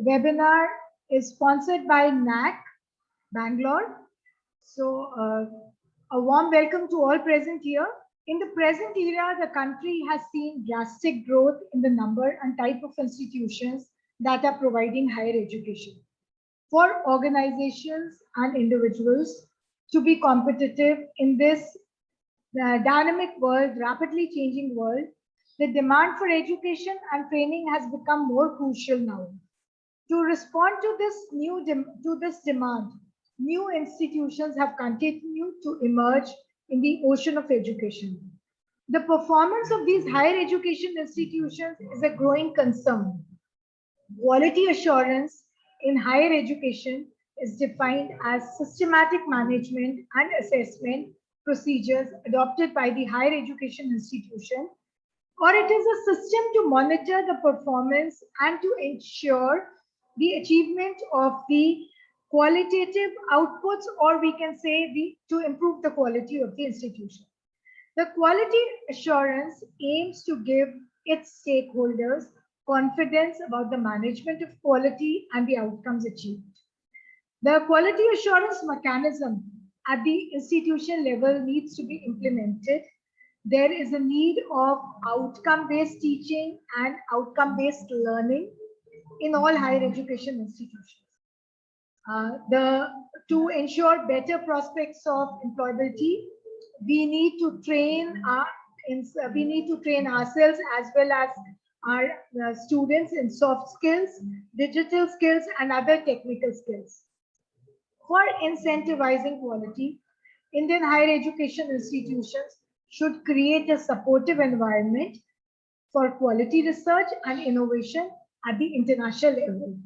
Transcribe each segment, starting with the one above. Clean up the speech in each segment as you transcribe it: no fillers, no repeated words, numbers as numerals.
webinar is sponsored by NAC Bangalore. So, a warm welcome to all present here. In the present era, the country has seen drastic growth in the number and type of institutions that are providing higher education. For organizations and individuals to be competitive in this dynamic world, rapidly changing world, the demand for education and training has become more crucial now. To respond to this demand, new institutions have continued to emerge in the ocean of education. The performance of these higher education institutions is a growing concern. Quality assurance in higher education is defined as systematic management and assessment procedures adopted by the higher education institution, or it is a system to monitor the performance and to ensure the achievement of the qualitative outputs, or we can say to improve the quality of the institution. The quality assurance aims to give its stakeholders confidence about the management of quality and the outcomes achieved. The quality assurance mechanism at the institution level needs to be implemented. There is a need of outcome-based teaching and outcome-based learning in all higher education institutions. To ensure better prospects of employability, we need to train ourselves as well as our students in soft skills, digital skills, and other technical skills. For incentivizing quality, Indian higher education institutions should create a supportive environment for quality research and innovation at the international level.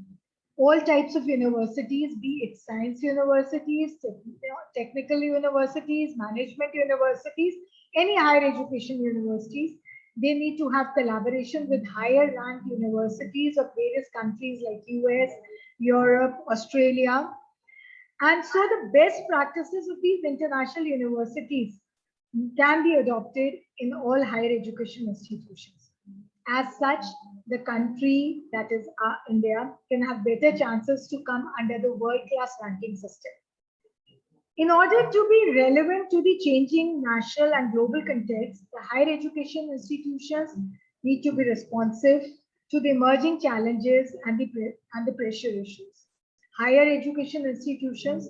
All types of universities, be it science universities, technical universities, management universities, any higher education universities, they need to have collaboration with higher ranked universities of various countries like US, Europe, Australia. And so the best practices of these international universities can be adopted in all higher education institutions. As such, the country, that is India, can have better chances to come under the world-class ranking system. In order to be relevant to the changing national and global context, the higher education institutions need to be responsive to the emerging challenges and the pressure issues. Higher education institutions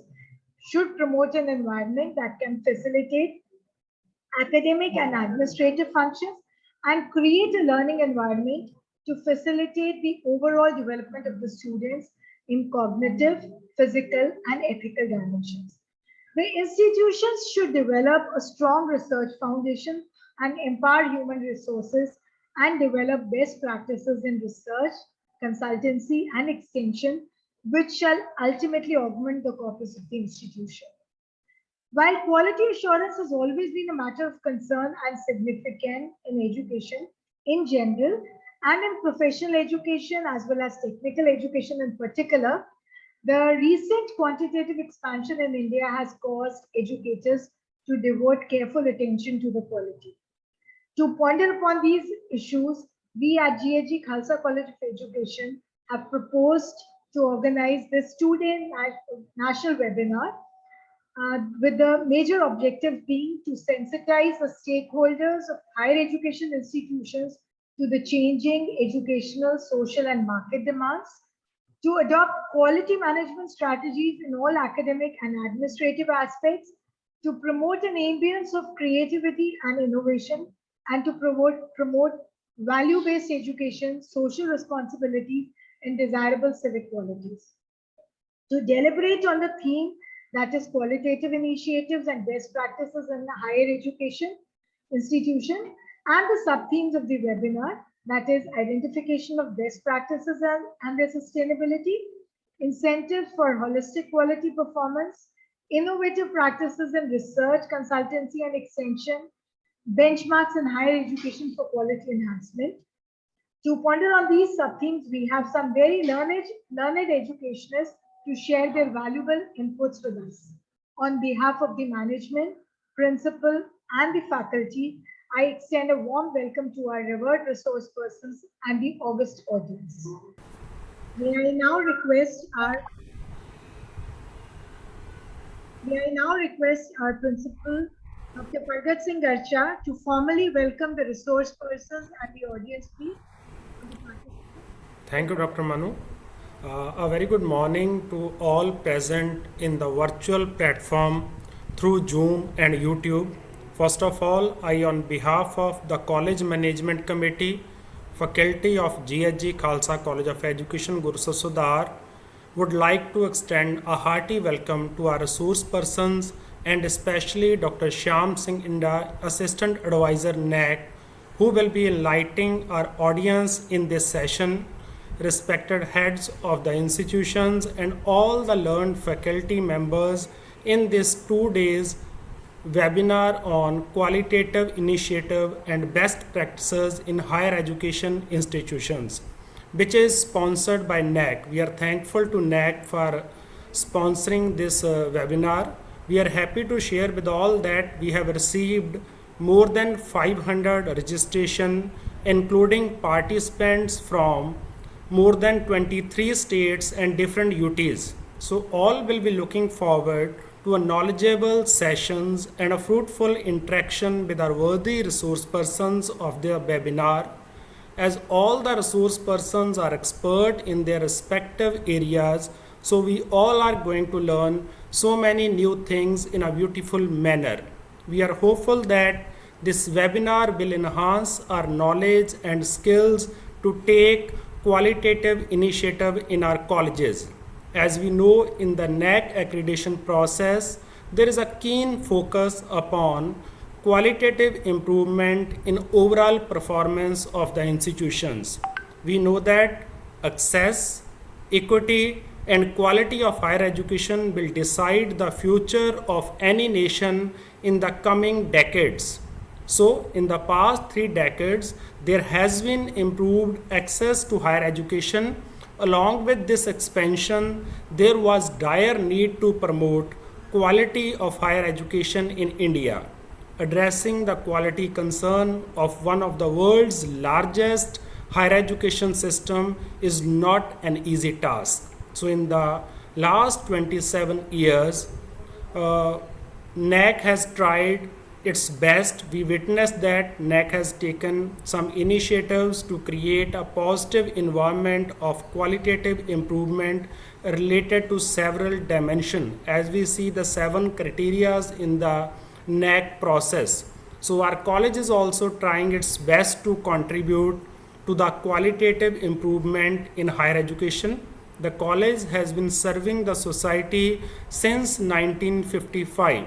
should promote an environment that can facilitate academic and administrative functions and create a learning environment to facilitate the overall development of the students in cognitive, physical, and ethical dimensions. The institutions should develop a strong research foundation and empower human resources and develop best practices in research, consultancy, and extension, which shall ultimately augment the corpus of the institution. While quality assurance has always been a matter of concern and significant in education in general and in professional education as well as technical education in particular, the recent quantitative expansion in India has caused educators to devote careful attention to the quality. To ponder upon these issues, we at GHG Khalsa College of Education have proposed to organize the Student National Webinar with the major objective being to sensitize the stakeholders of higher education institutions to the changing educational, social, and market demands, to adopt quality management strategies in all academic and administrative aspects, to promote an ambience of creativity and innovation, and to promote value-based education, social responsibility, and desirable civic qualities. To deliberate on the theme, that is qualitative initiatives and best practices in the higher education institution, and the sub-themes of the webinar, that is identification of best practices and their sustainability, incentives for holistic quality performance, innovative practices in research, consultancy, and extension, benchmarks in higher education for quality enhancement. To ponder on these sub-themes, we have some very learned educationists to share their valuable inputs with us. On behalf of the management, principal, and the faculty, I extend a warm welcome to our revered resource persons and the august audience. May I now request our principal, Dr. Pargat Singh Garcha, to formally welcome the resource persons and the audience, please. Thank you, Dr. Manu. A very good morning to all present in the virtual platform through Zoom and YouTube. First of all, I, on behalf of the College Management Committee, Faculty of GHG Khalsa College of Education, Guru Sudhar, would like to extend a hearty welcome to our resource persons and especially Dr. Shyam Singh Inda, Assistant Advisor NAC, who will be enlightening our audience in this session, respected heads of the institutions and all the learned faculty members in this 2 days webinar on qualitative initiative and best practices in higher education institutions, which is sponsored by NAC. We are thankful to NAC for sponsoring this webinar. We are happy to share with all that we have received more than 500 registration, including participants from more than 23 states and different UTs. So all will be looking forward to a knowledgeable sessions and a fruitful interaction with our worthy resource persons of the webinar, as all the resource persons are expert in their respective areas. So we all are going to learn so many new things in a beautiful manner. We are hopeful that this webinar will enhance our knowledge and skills to take qualitative initiative in our colleges. As we know, in the NAC accreditation process, there is a keen focus upon qualitative improvement in overall performance of the institutions. We know that access, equity, and quality of higher education will decide the future of any nation in the coming decades. So, in the past 3 decades, there has been improved access to higher education. Along with this expansion, there was dire need to promote quality of higher education in India. Addressing the quality concern of one of the world's largest higher education system is not an easy task. So in the last 27 years, NAC has tried its best. We witnessed that NAC has taken some initiatives to create a positive environment of qualitative improvement related to several dimensions, as we see the 7 criterias in the NAC process. So our college is also trying its best to contribute to the qualitative improvement in higher education. The college has been serving the society since 1955.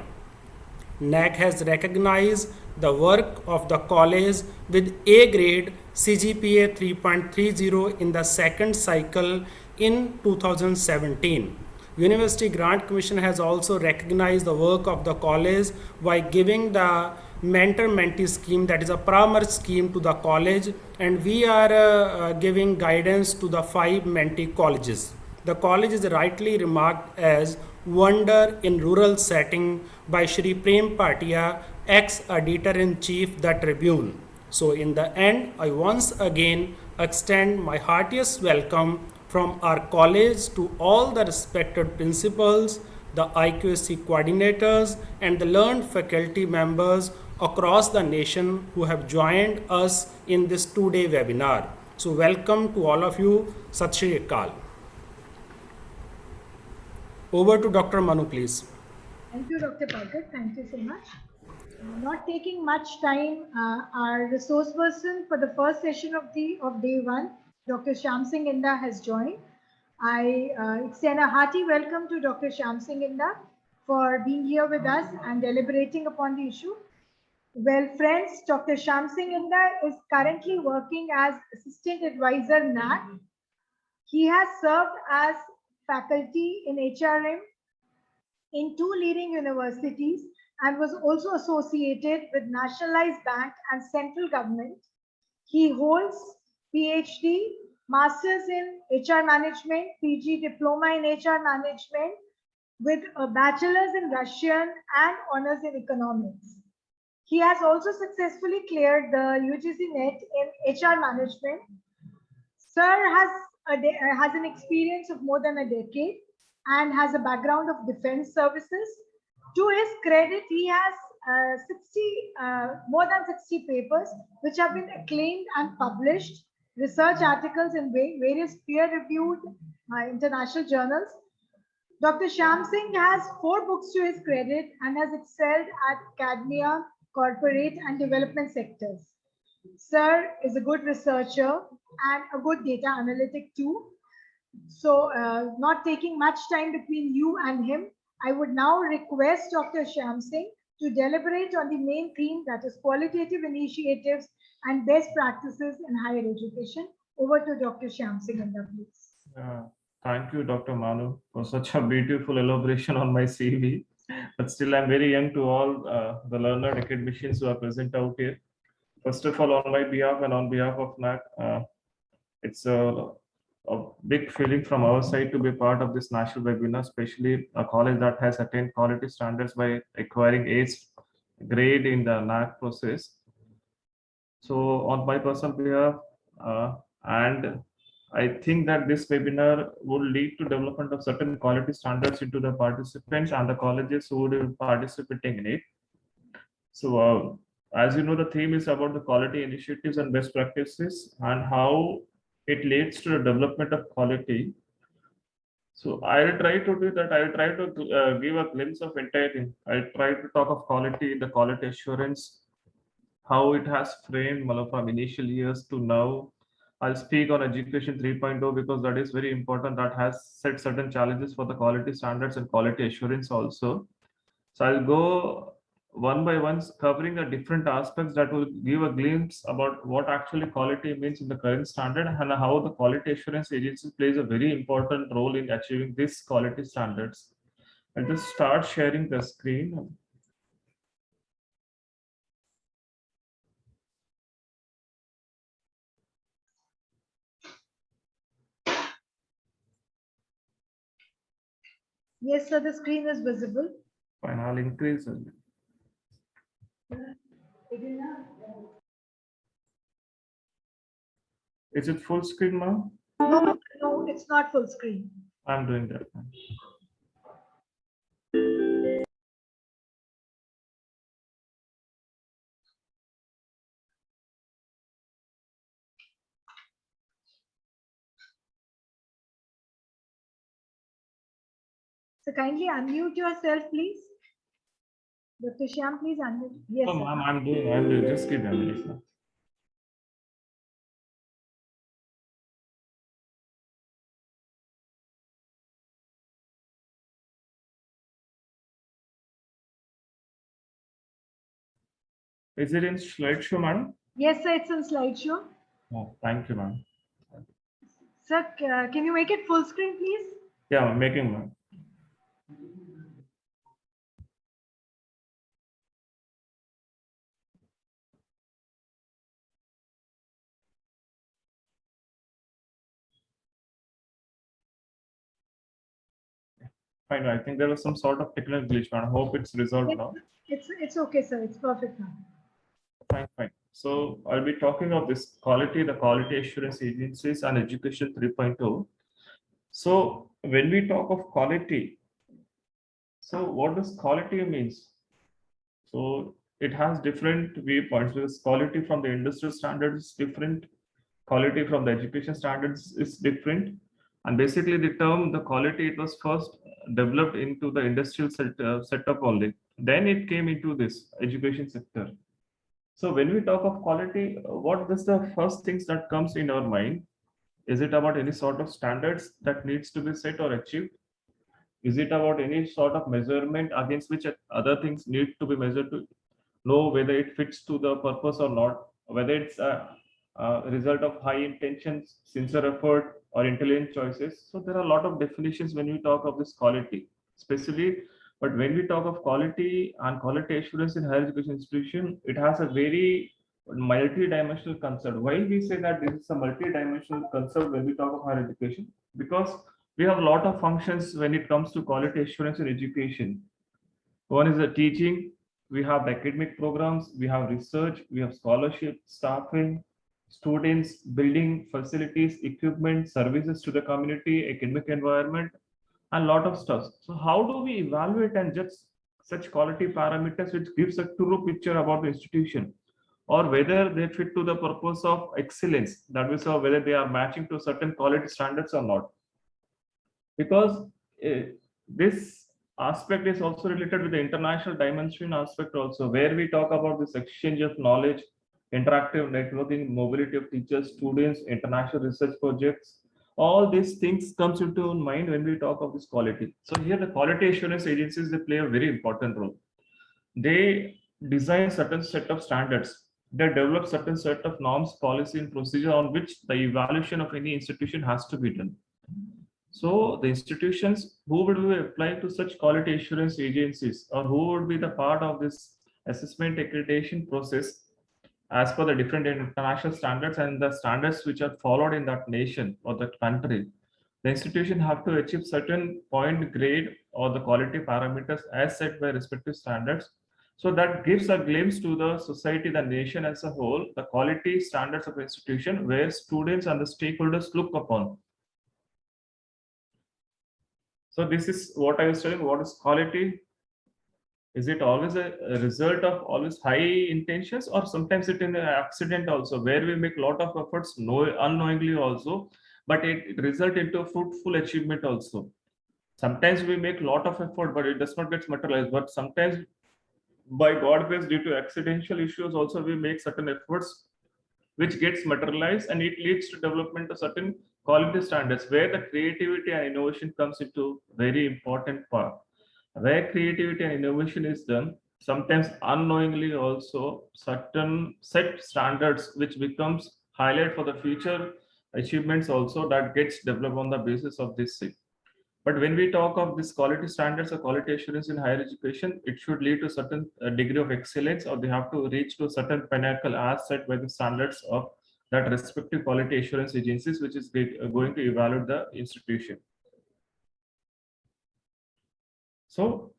NAC has recognized the work of the college with A grade CGPA 3.30 in the second cycle in 2017. University Grant Commission has also recognized the work of the college by giving the mentor-mentee scheme, that is a Paramar scheme, to the college, and we are giving guidance to the 5 mentee colleges. The college is rightly remarked as wonder in rural setting by Shri Prem Patia, ex-editor-in-chief, The Tribune. So in the end, I once again extend my heartiest welcome from our college to all the respected principals, the IQSC coordinators, and the learned faculty members across the nation who have joined us in this 2-day webinar. So welcome to all of you. Sat Shri Akal. Over to Dr. Manu, please. Thank you, Dr. Pargat. Thank you so much. Not taking much time, our resource person for the first session of day 1, Dr. Shyam Singh Inda, has joined. I extend a hearty welcome to Dr. Shyam Singh Inda for being here with us and deliberating upon the issue. Well, friends, Dr. Shyam Singh Inda is currently working as Assistant Advisor NAC. He has served as faculty in HRM in 2 leading universities and was also associated with Nationalized Bank and central government. He holds PhD, Masters in HR Management, PG Diploma in HR Management, with a bachelor's in Russian and honors in economics. He has also successfully cleared the UGC NET in HR Management. Sir has has an experience of more than a decade and has a background of defense services. To his credit, he has more than 60 papers which have been acclaimed and published, research articles in various peer-reviewed international journals. Dr. Shyam Singh has 4 books to his credit and has excelled at academia, corporate, and development sectors. Sir is a good researcher and a good data analytic too. So, not taking much time between you and him, I would now request Dr. Shyam Singh to deliberate on the main theme, that is qualitative initiatives and best practices in higher education. Over to Dr. Shyam Singh, please. Thank you, Dr. Manu, for such a beautiful elaboration on my CV. But still, I'm very young to all the learned academicians who are present out here. First of all, on my behalf and on behalf of NAC, it's a big feeling from our side to be part of this national webinar, especially a college that has attained quality standards by acquiring ACE grade in the NAC process. So on my personal behalf, and I think that this webinar would lead to development of certain quality standards into the participants and the colleges who would be participating in it. So as you know, the theme is about the quality initiatives and best practices and how it leads to the development of quality. So I'll try to do that. I'll try to give a glimpse of entire thing. I'll try to talk of quality, the quality assurance, how it has framed from initial years to now. I'll speak on education 3.0 because that is very important. That has set certain challenges for the quality standards and quality assurance also. So I'll go one by one, covering the different aspects that will give a glimpse about what actually quality means in the current standard and how the quality assurance agency plays a very important role in achieving these quality standards. I'll just start sharing the screen. Yes, sir, the screen is visible. Fine, I'll increase it. Is it full screen now? No, it's not full screen. I'm doing that. So kindly unmute yourself, please. Dr. Shyam, please unmute. Yes, Oh, sir. ma'am, I'm doing. Just give me a minute now. Is it in slideshow, madam? Yes, sir, it's in slideshow. Oh, thank you, ma'am. Sir, can you make it full screen, please? Yeah, I'm making, ma'am. Fine, I think there was some sort of technical glitch, man. I hope it's resolved now. It's okay, sir. It's perfect now. Fine. So I'll be talking of this quality, the quality assurance agencies and education 3.0. So when we talk of quality, so what does quality means? So it has different viewpoints because quality from the industrial standards is different. Quality from the education standards is different. And basically the term, the quality, it was first developed into the industrial setup only. Then it came into this education sector. So when we talk of quality, what is the first things that comes in our mind? Is it about any sort of standards that needs to be set or achieved? Is it about any sort of measurement against which other things need to be measured to know whether it fits to the purpose or not, whether it's a result of high intentions, sincere effort, or intelligent choices? So there are a lot of definitions when we talk of this quality, especially. But when we talk of quality and quality assurance in higher education institution, it has a very multi-dimensional concept. Why we say that this is a multi-dimensional concept when we talk of higher education? Because we have a lot of functions when it comes to quality assurance in education. One is the teaching, we have the academic programs, we have research, we have scholarship, staffing, students, building facilities, equipment, services to the community, academic environment, and lot of stuff. So how do we evaluate and judge such quality parameters which gives a true picture about the institution, or whether they fit to the purpose of excellence, that is, or whether they are matching to certain quality standards or not? Because this aspect is also related with the international dimension aspect also, where we talk about this exchange of knowledge, interactive networking, mobility of teachers, students, international research projects. All these things comes into mind when we talk of this quality. So here the quality assurance agencies, they play a very important role. They design certain set of standards. They develop certain set of norms, policy, and procedure on which the evaluation of any institution has to be done. So the institutions who would be applying to such quality assurance agencies, or who would be the part of this assessment accreditation process as per the different international standards and the standards which are followed in that nation or that country, the institution have to achieve certain point grade or the quality parameters as set by respective standards. So that gives a glimpse to the society, the nation as a whole, the quality standards of the institution where students and the stakeholders look upon. So this is what I was telling. What is quality? Is it always a result of always high intentions, or sometimes it in an accident also, where we make a lot of efforts unknowingly also, but it result into fruitful achievement also. Sometimes we make a lot of effort, but it does not get materialized. But sometimes by God grace, due to accidental issues also, we make certain efforts which gets materialized, and it leads to development of certain quality standards where the creativity and innovation comes into very important part. Where creativity and innovation is done, sometimes unknowingly also certain set standards which becomes highlight for the future achievements also, that gets developed on the basis of this thing. But when we talk of this quality standards or quality assurance in higher education, it should lead to certain degree of excellence, or they have to reach to a certain pinnacle as set by the standards of that respective quality assurance agencies, which is going to evaluate the institution. So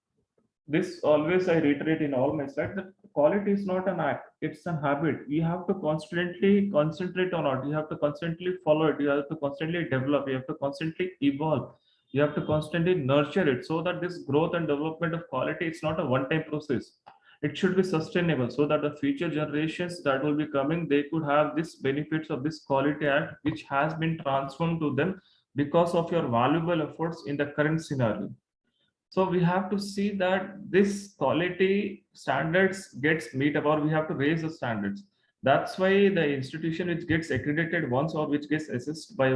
this always I reiterate in all my slides that quality is not an act, it's a habit. You have to constantly concentrate on it, you have to constantly follow it, you have to constantly develop, you have to constantly evolve, you have to constantly nurture it, so that this growth and development of quality, it's not a one-time process. It should be sustainable, so that the future generations that will be coming, they could have this benefits of this quality act which has been transformed to them because of your valuable efforts in the current scenario. So we have to see that this quality standards gets meet up, or we have to raise the standards. That's why the institution which gets accredited once, or which gets assessed by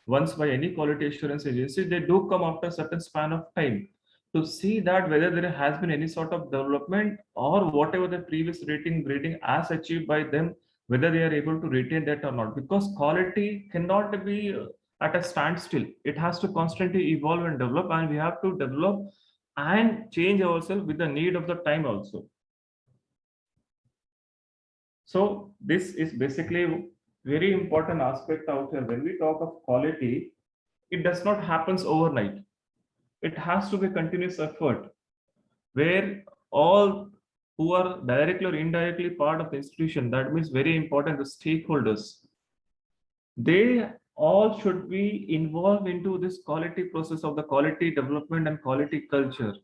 once by any quality assurance agency, they do come after a certain span of time to see that whether there has been any sort of development, or whatever the previous grading as achieved by them, whether they are able to retain that or not. Because quality cannot be at a standstill. It has to constantly evolve and develop, and we have to develop and change ourselves with the need of the time also. So this is basically very important aspect out here. When we talk of quality, it does not happen overnight. It has to be continuous effort, where all who are directly or indirectly part of the institution, that means very important, the stakeholders, they all should be involved into this quality process of the quality development and quality culture.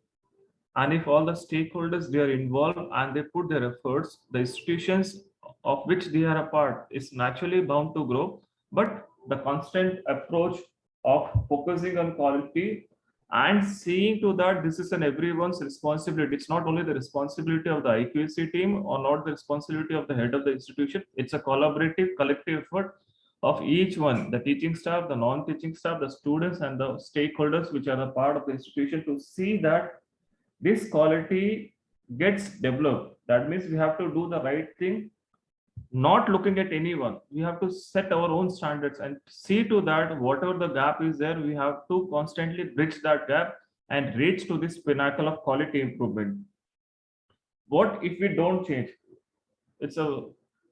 And if all the stakeholders, they are involved and they put their efforts, the institutions of which they are a part is naturally bound to grow. But the constant approach of focusing on quality and seeing to that this is an everyone's responsibility. It's not only the responsibility of the IQAC team, or not the responsibility of the head of the institution. It's a collaborative, collective effort of each one, the teaching staff, the non-teaching staff, the students, and the stakeholders which are a part of the institution, to see that this quality gets developed. That means we have to do the right thing, not looking at anyone. We have to set our own standards and see to that whatever the gap is there, we have to constantly bridge that gap and reach to this pinnacle of quality improvement. What if we don't change?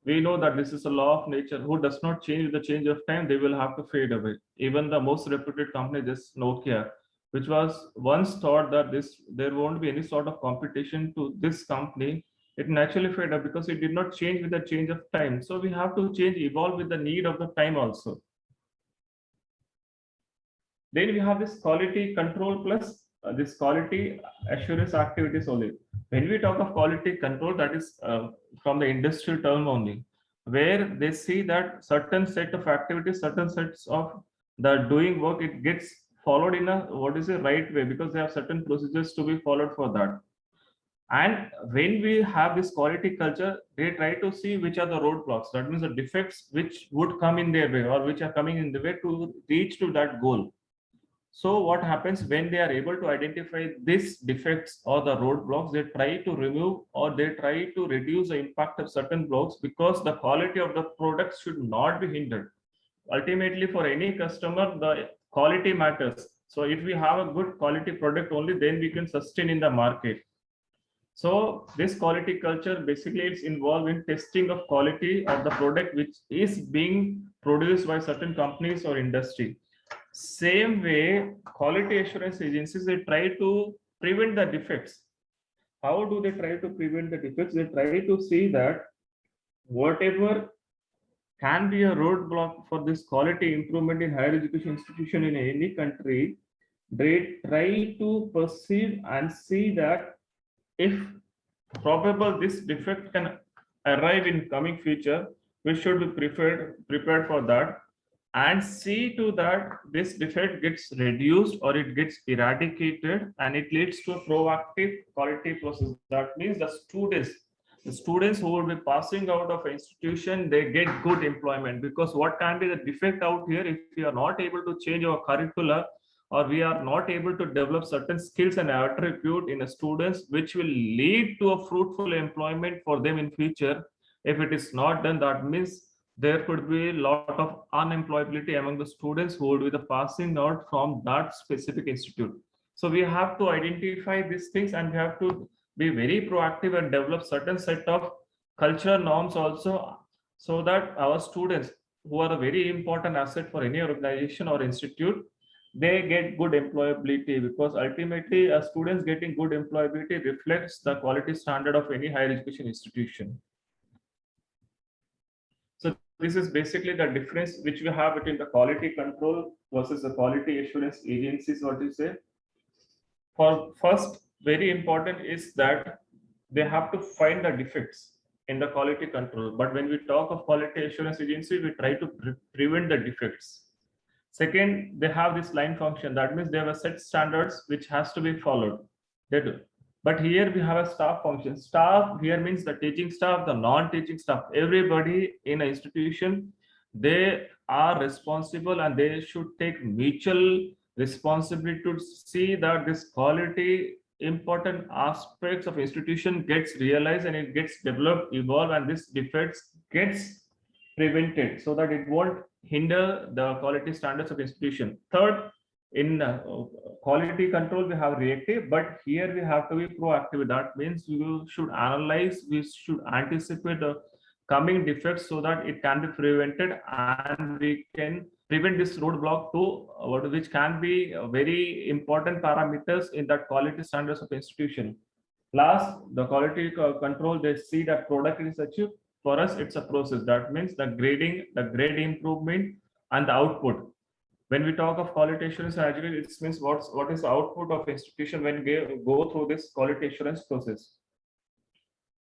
We know that this is a law of nature. Who does not change with the change of time, they will have to fade away. Even the most reputed company, this Nokia, which was once thought that there won't be any sort of competition to this company, It naturally fade up because it did not change with the change of time. So we have to change, evolve with the need of the time also. Then we have this quality control plus this quality assurance activities only. When we talk of quality control, that is from the industrial term only, where they see that certain set of activities, certain sets of the doing work, it gets followed in a what is the right way, because they have certain procedures to be followed for that. And when we have this quality culture, they try to see which are the roadblocks. That means the defects which would come in their way or which are coming in the way to reach to that goal. So what happens when they are able to identify these defects or the roadblocks, they try to remove or they try to reduce the impact of certain blocks, because the quality of the product should not be hindered. Ultimately, for any customer, the quality matters. So if we have a good quality product only, then we can sustain in the market. So this quality culture basically it's involved in testing of quality of the product which is being produced by certain companies or industry. Same way, quality assurance agencies, they try to prevent the defects. How do they try to prevent the defects? They try to see that whatever can be a roadblock for this quality improvement in higher education institution in any country, they try to perceive and see that if probable this defect can arrive in coming future, we should be prepared for that, and see to that this defect gets reduced or it gets eradicated, and it leads to a proactive quality process. That means the students who will be passing out of institution, they get good employment, because what can be the defect out here if we are not able to change our curricula, or we are not able to develop certain skills and attribute in a students which will lead to a fruitful employment for them in future. If it is not done, that means there could be a lot of unemployability among the students who would be the passing out from that specific institute. So we have to identify these things, and we have to be very proactive and develop certain set of cultural norms also, so that our students, who are a very important asset for any organization or institute, they get good employability, because ultimately students getting good employability reflects the quality standard of any higher education institution. So this is basically the difference which we have between the quality control versus the quality assurance agencies, what you say. For first, very important is that they have to find the defects in the quality control. But when we talk of quality assurance agency, we try to prevent the defects. Second, they have this line function. That means they have a set standards which has to be followed. They do. But here we have a staff function. Staff here means the teaching staff, the non-teaching staff. Everybody in an institution, they are responsible and they should take mutual responsibility to see that this quality important aspects of institution gets realized and it gets developed, evolved, and this defects gets prevented, so that it won't hinder the quality standards of institution. Third, in quality control we have reactive, but here we have to be proactive. That means we should analyze, we should anticipate the coming defects so that it can be prevented, and we can prevent this roadblock to which can be very important parameters in that quality standards of institution. Last, the quality control, they see that product is achieved. For us, it's a process. That means the grading, the grade improvement, and the output. When we talk of quality assurance, actually, it means what is the output of institution when we go through this quality assurance process.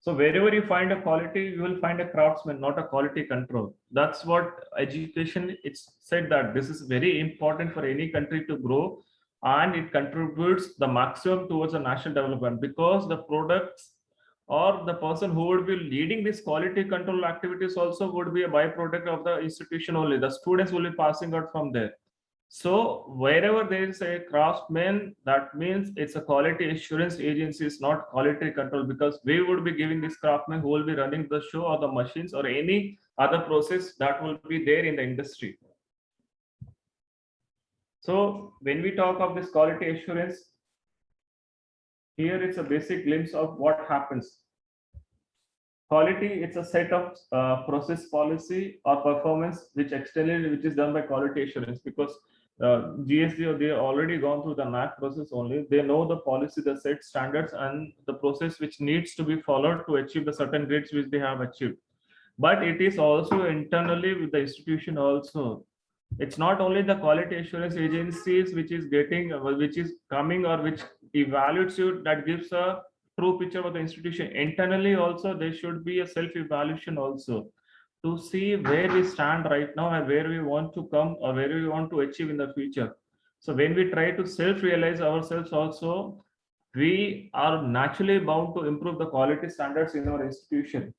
So wherever you find a quality, you will find a craftsman, not a quality control. That's what education, it's said that this is very important for any country to grow, and it contributes the maximum towards the national development, because the products or the person who would be leading this quality control activities also would be a byproduct of the institution only. The students will be passing out from there. So wherever there is a craftsman, that means it's a quality assurance agency, is not quality control, because we would be giving this craftsman who will be running the show or the machines or any other process that will be there in the industry. So when we talk of this quality assurance, here it's a basic glimpse of what happens. Quality, it's a set of process, policy, or performance which externally which is done by quality assurance, because GST, they already gone through the NAC process only. They know the policy, the set standards, and the process which needs to be followed to achieve the certain grades which they have achieved. But it is also internally with the institution also. It's not only the quality assurance agencies which is getting, which is coming or which evaluates you, that gives a true picture of the institution. Internally also, there should be a self-evaluation also to see where we stand right now and where we want to come or where we want to achieve in the future. So when we try to self-realize ourselves also, we are naturally bound to improve the quality standards in our institution.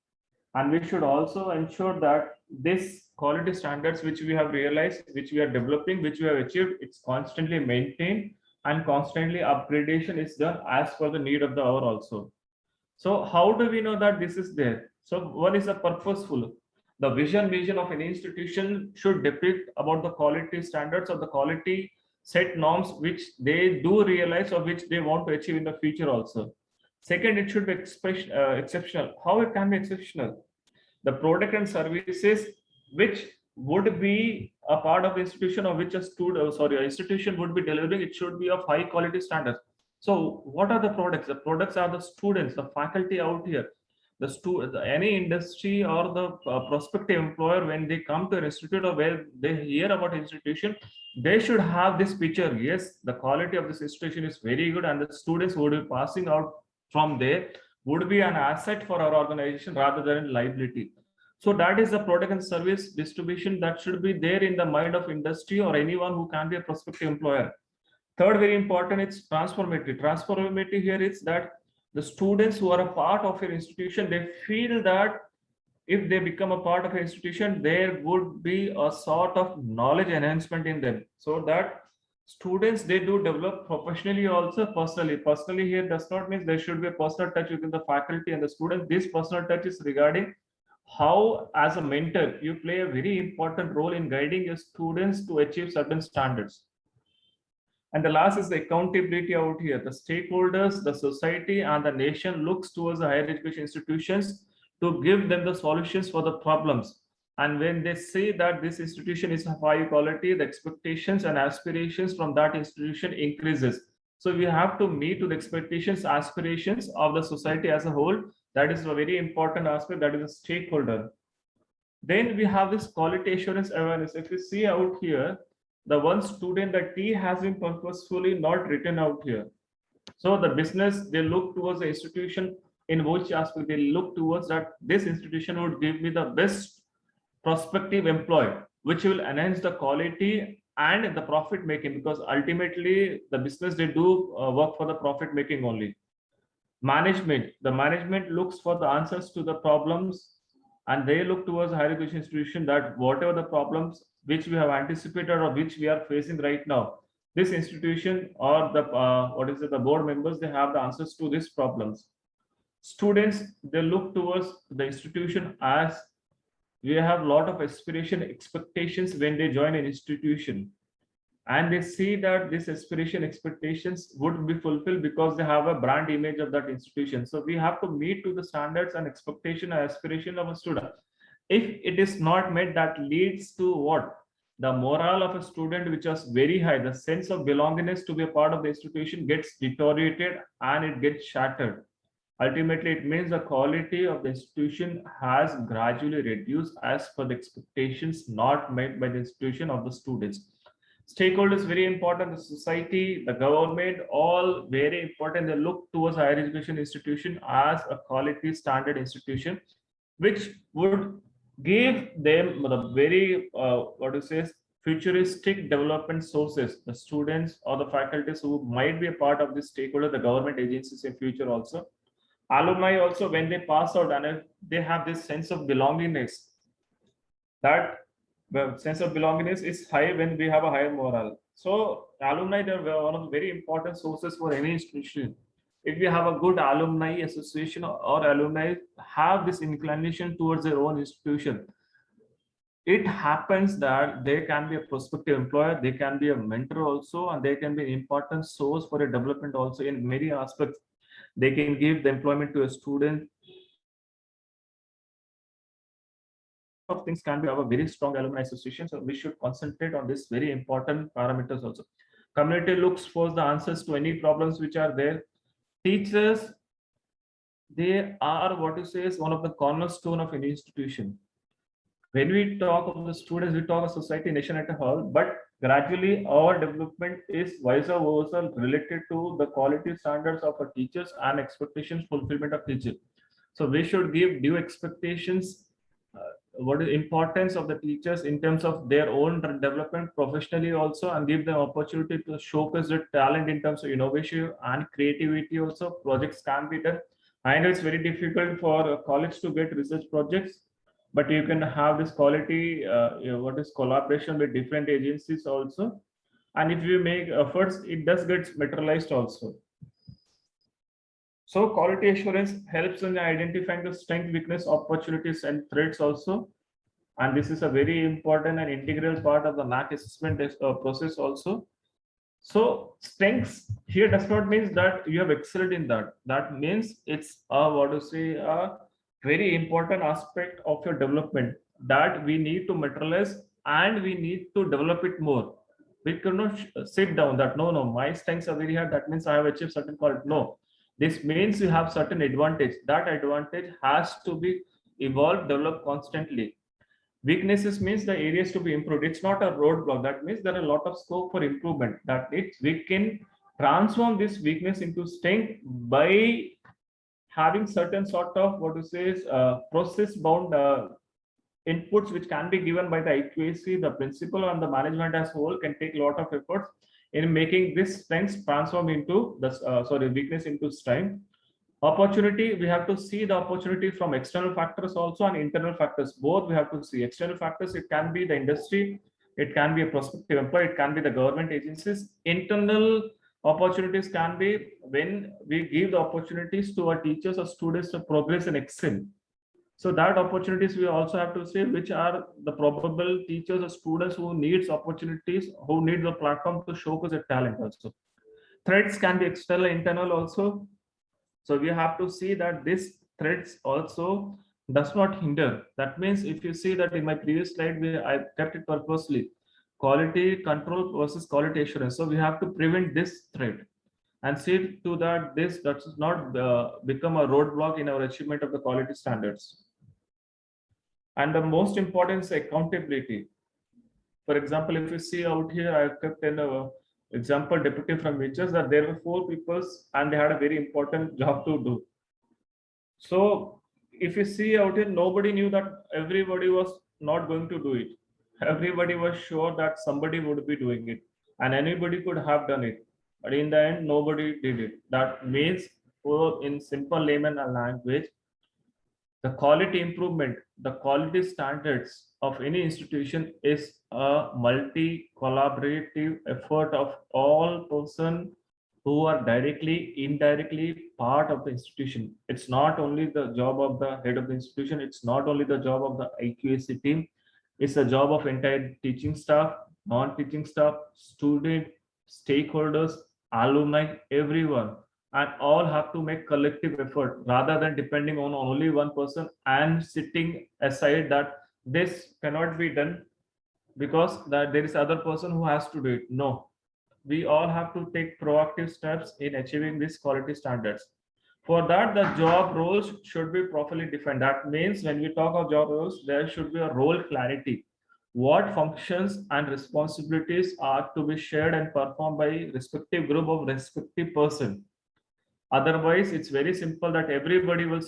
And we should also ensure that this quality standards which we have realized, which we are developing, which we have achieved, it's constantly maintained and constantly upgradation is done as per the need of the hour also. So how do we know that this is there? So one is a purposeful. The vision of an institution should depict about the quality standards or the quality set norms which they do realize or which they want to achieve in the future also. Second, it should be exceptional. How it can be exceptional? The product and services which would be a part of the institution or which a student, an institution would be delivering, it should be of high quality standards. So what are the products? The products are the students, the faculty out here, any industry or the prospective employer, when they come to an institute or where they hear about institution, they should have this picture. Yes, the quality of this institution is very good, and the students who would be passing out from there would be an asset for our organization rather than a liability. So that is the product and service distribution that should be there in the mind of industry or anyone who can be a prospective employer. Third, very important, it's transformative. Transformative here is that the students who are a part of your institution, they feel that if they become a part of an institution, there would be a sort of knowledge enhancement in them. So that students, they do develop professionally also personally. Personally here does not mean there should be a personal touch within the faculty and the students. This personal touch is regarding how, as a mentor, you play a very important role in guiding your students to achieve certain standards. And the last is the accountability out here. The stakeholders, the society, and the nation looks towards the higher education institutions to give them the solutions for the problems. And when they say that this institution is of high quality, the expectations and aspirations from that institution increases. So we have to meet to the expectations, aspirations of the society as a whole. That is a very important aspect. That is a stakeholder. Then we have this quality assurance awareness. If you see out here, the one student, the T has been purposefully not written out here. So the business, they look towards the institution in which aspect they look towards that this institution would give me the best prospective employee, which will enhance the quality and the profit making, because ultimately the business, they do work for the profit making only. Management, the management looks for the answers to the problems, and they look towards higher education institution that whatever the problems which we have anticipated or which we are facing right now, this institution or the the board members, they have the answers to these problems. Students, they look towards the institution as we have a lot of aspiration, expectations when they join an institution, and they see that this aspiration, expectations would be fulfilled because they have a brand image of that institution. So we have to meet to the standards and expectation and aspiration of a student. If it is not met, that leads to what? The morale of a student, which was very high, the sense of belongingness to be a part of the institution gets deteriorated and it gets shattered. Ultimately, it means the quality of the institution has gradually reduced as per the expectations not met by the institution of the students. Stakeholders, very important. The society, the government, all very important. They look towards higher education institution as a quality standard institution, which would give them the very futuristic development sources. The students or the faculties who might be a part of this stakeholder, the government agencies in future also. Alumni also, when they pass out, and they have this sense of belongingness. That the sense of belongingness is high when we have a higher morale. So alumni, they are one of the very important sources for any institution. If we have a good alumni association or alumni have this inclination towards their own institution, it happens that they can be a prospective employer, they can be a mentor also, and they can be an important source for a development also in many aspects. They can give the employment to a student, of things can be have a very strong alumni association. So we should concentrate on this very important parameters also. Community looks for the answers to any problems which are there. Teachers, they are what you say is one of the cornerstone of any institution. When we talk of the students, we talk of society, nation at a whole, but gradually our development is vice versa related to the quality standards of our teachers and expectations fulfillment of teachers. So we should give due expectations, what is importance of the teachers in terms of their own development professionally also, and give them opportunity to showcase their talent in terms of innovation and creativity also. Projects can be done. I know it's very difficult for a college to get research projects, but you can have this quality, what is collaboration with different agencies also. And if you make efforts, it does get materialized also. So quality assurance helps in identifying the strength, weakness, opportunities, and threats also. And this is a very important and integral part of the NAAC assessment process also. So strengths here does not mean that you have excelled in that. That means it's what to say, a very important aspect of your development that we need to materialize and we need to develop it more. We cannot sit down that no, my strengths are very high. That means I have achieved certain quality. No, this means you have certain advantage. That advantage has to be evolved, developed constantly. Weaknesses means the areas to be improved. It's not a roadblock. That means there are a lot of scope for improvement. That we can transform this weakness into strength by having certain sort of what to say is process bound inputs which can be given by the IQAC, the principal and the management as whole can take a lot of efforts in making this strength transform into the weakness into strength. Opportunity, we have to see the opportunity from external factors also and internal factors. Both we have to see. External factors, it can be the industry, it can be a prospective employee, it can be the government agencies. Internal opportunities can be when we give the opportunities to our teachers or students to progress and excel. So that opportunities we also have to say which are the probable teachers or students who needs opportunities, who need the platform to showcase their talent also. Threats can be external, internal also. So we have to see that this threats also does not hinder. That means if you see that in my previous slide, I kept it purposely, quality control versus quality assurance. So we have to prevent this threat and see to that this does not become a roadblock in our achievement of the quality standards. And the most important is accountability. For example, if you see out here, I've kept an example deputy from Ventures that there were 4 people and they had a very important job to do. So if you see out here, nobody knew that everybody was not going to do it. Everybody was sure that somebody would be doing it and anybody could have done it. But in the end, nobody did it. That means, in simple layman language, the quality improvement, the quality standards of any institution is a multi-collaborative effort of all persons who are directly, indirectly part of the institution. It's not only the job of the head of the institution, it's not only the job of the IQAC team, it's the job of entire teaching staff, non-teaching staff, student, stakeholders, alumni, everyone. And all have to make collective effort rather than depending on only one person and sitting aside that this cannot be done because that there is other person who has to do it. No, we all have to take proactive steps in achieving these quality standards. For that, the job roles should be properly defined. That means when we talk of job roles, there should be a role clarity. What functions and responsibilities are to be shared and performed by respective group of respective person. Otherwise, it's very simple that everybody will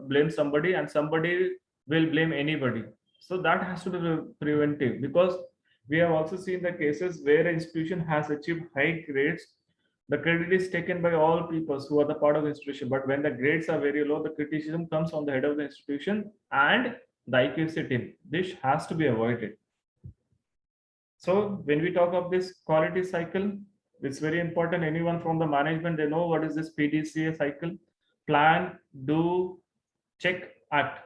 blame somebody and somebody will blame anybody. So that has to be preventive, because we have also seen the cases where an institution has achieved high grades. The credit is taken by all people who are the part of the institution. But when the grades are very low, the criticism comes on the head of the institution and the IQAC team. This has to be avoided. So when we talk of this quality cycle, it's very important. Anyone from the management, they know what is this PDCA cycle: plan, do, check, act.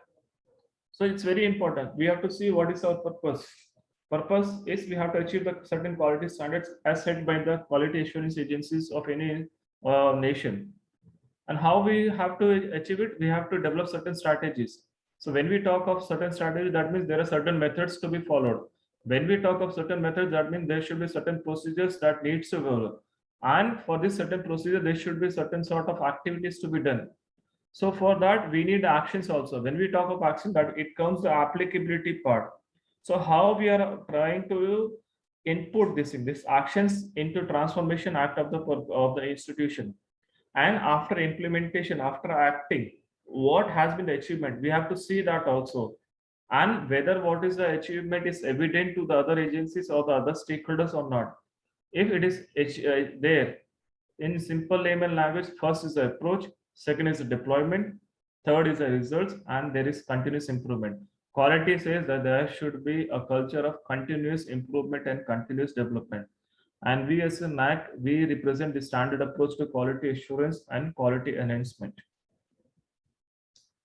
So it's very important. We have to see what is our purpose. Purpose is we have to achieve the certain quality standards as set by the quality assurance agencies of any nation. And how we have to achieve it? We have to develop certain strategies. So when we talk of certain strategy, that means there are certain methods to be followed. When we talk of certain methods, that means there should be certain procedures that needs to be followed. And for this certain procedure, there should be certain sort of activities to be done. So for that, we need actions also. When we talk of action, that it comes the applicability part. So how we are trying to input this actions into transformation act of the institution, and after implementation, after acting, what has been the achievement? We have to see that also, and whether what is the achievement is evident to the other agencies or the other stakeholders or not. If it is there, in simple layman language, first is the approach, second is the deployment, third is the results, and there is continuous improvement. Quality says that there should be a culture of continuous improvement and continuous development. And we as a NAC, we represent the standard approach to quality assurance and quality enhancement.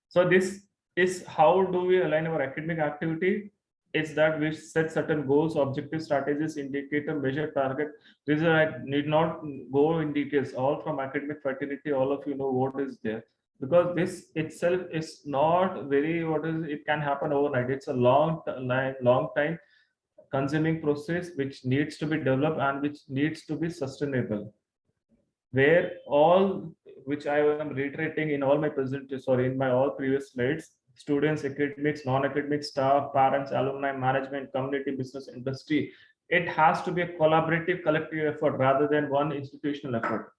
So this is how do we align our academic activity? It's that we set certain goals, objectives, strategies, indicator, measure, target. These are, I need not go in details. All from academic fraternity, all of you know what is there. Because this itself is not very what is it can happen overnight. It's a long time consuming process which needs to be developed and which needs to be sustainable. Where all which I am reiterating in all my presentations or in my all previous slides, students, academics, non-academic staff, parents, alumni, management, community, business, industry, it has to be a collaborative, collective effort rather than one institutional effort.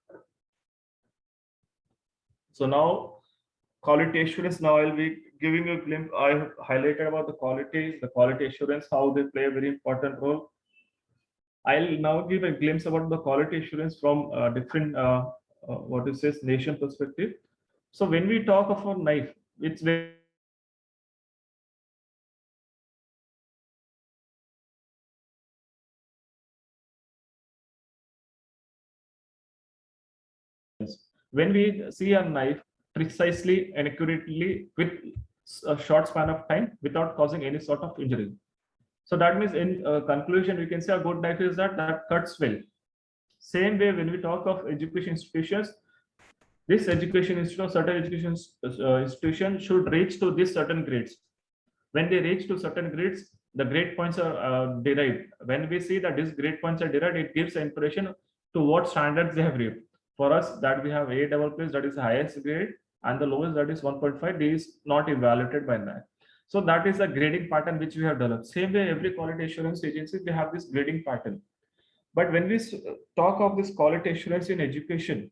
So now quality assurance, now I'll be giving you a glimpse. I have highlighted about the quality assurance, how they play a very important role. I'll now give a glimpse about the quality assurance from different what is this nation perspective. So when we talk of a knife, it's very when we see a knife precisely and accurately with a short span of time without causing any sort of injury. So that means in conclusion, we can say a good knife is that cuts well. Same way when we talk of education institutions, this education institution, certain education institution should reach to this certain grades. When they reach to certain grades, the grade points are derived. When we see that these grade points are derived, it gives the impression to what standards they have reached. For us, that we have A double plus, that is the highest grade, and the lowest, that is 1.5, this is not evaluated by that. So that is a grading pattern which we have developed. Same way, every quality assurance agency, they have this grading pattern. But when we talk of this quality assurance in education,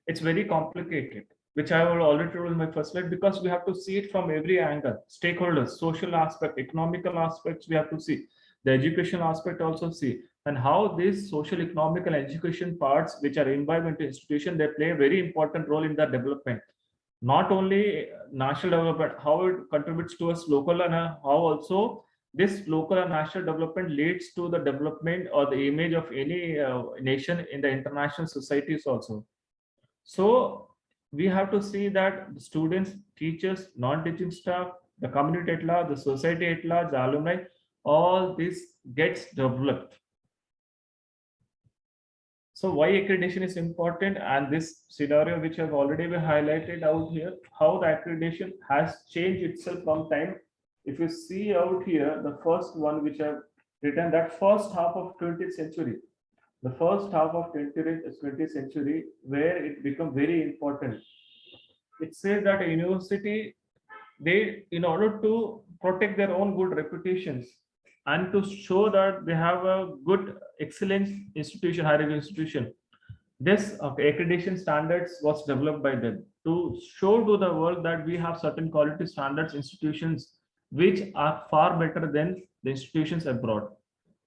it's very complicated, which I have already told in my first slide, because we have to see it from every angle, stakeholders, social aspect, economical aspects, we have to see the educational aspect also see, and how these social, economical, education parts which are imbibed into institution, they play a very important role in the development. Not only national development, how it contributes to us local, and how also this local and national development leads to the development or the image of any nation in the international societies also. So we have to see that the students, teachers, non-teaching staff, the community at large, the society at large, the alumni, all this gets developed. So why accreditation is important, and this scenario which have already been highlighted out here, how the accreditation has changed itself from time. If you see out here, the first one which I've written, that first half of 20th century, the first half of 20th century, where it become very important. It says that a university, they, in order to protect their own good reputations and to show that they have a good excellence institution, higher institution, this accreditation standards was developed by them to show to the world that we have certain quality standards institutions which are far better than the institutions abroad.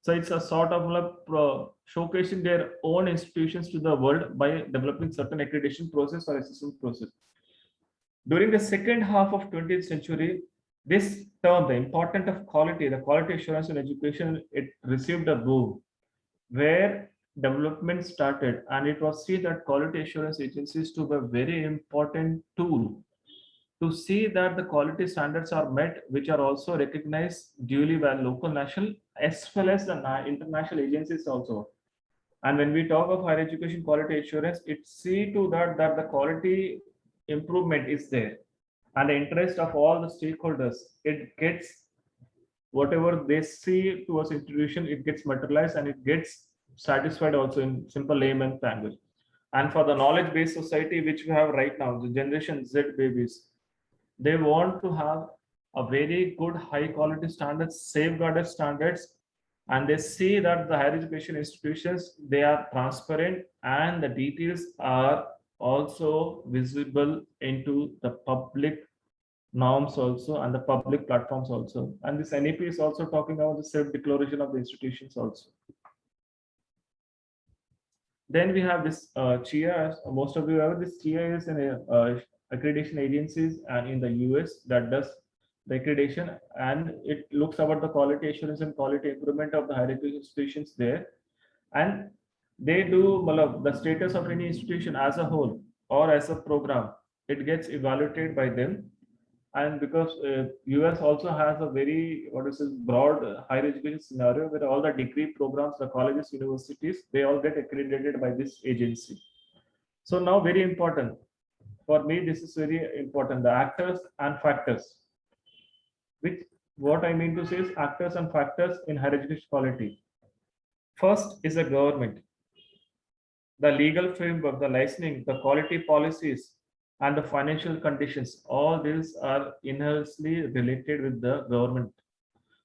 So it's a sort of like showcasing their own institutions to the world by developing certain accreditation process or assessment process. During the second half of 20th century, this term, the importance of quality, the quality assurance in education, it received a boom where development started, and it was seen that quality assurance agencies to be a very important tool to see that the quality standards are met, which are also recognized duly by local, national, as well as the international agencies also. And when we talk of higher education quality assurance, it's see to that the quality improvement is there. and the interest of all the stakeholders. It gets whatever they see towards institution, it gets materialized and it gets satisfied also in simple layman language. And for the knowledge-based society which we have right now, the Generation Z babies, they want to have a very good high quality standards, safeguarded standards, and they see that the higher education institutions, they are transparent and the details are also visible into the public norms also and the public platforms also. And this NEP is also talking about the self-declaration of the institutions also. Then we have this CHIA. Most of you have this CHIA is an accreditation agencies and in the US that does the accreditation, and it looks about the quality assurance and quality improvement of the higher education institutions there. And they do the status of any institution as a whole or as a program. It gets evaluated by them. And because US also has a very what is this broad higher education scenario where all the degree programs, the colleges, universities, they all get accredited by this agency. So now very important for me, this is very important, the actors and factors. Which what I mean to say is actors and factors in higher education quality. First is the government, the legal framework, the licensing, the quality policies, and the financial conditions. All these are inherently related with the government.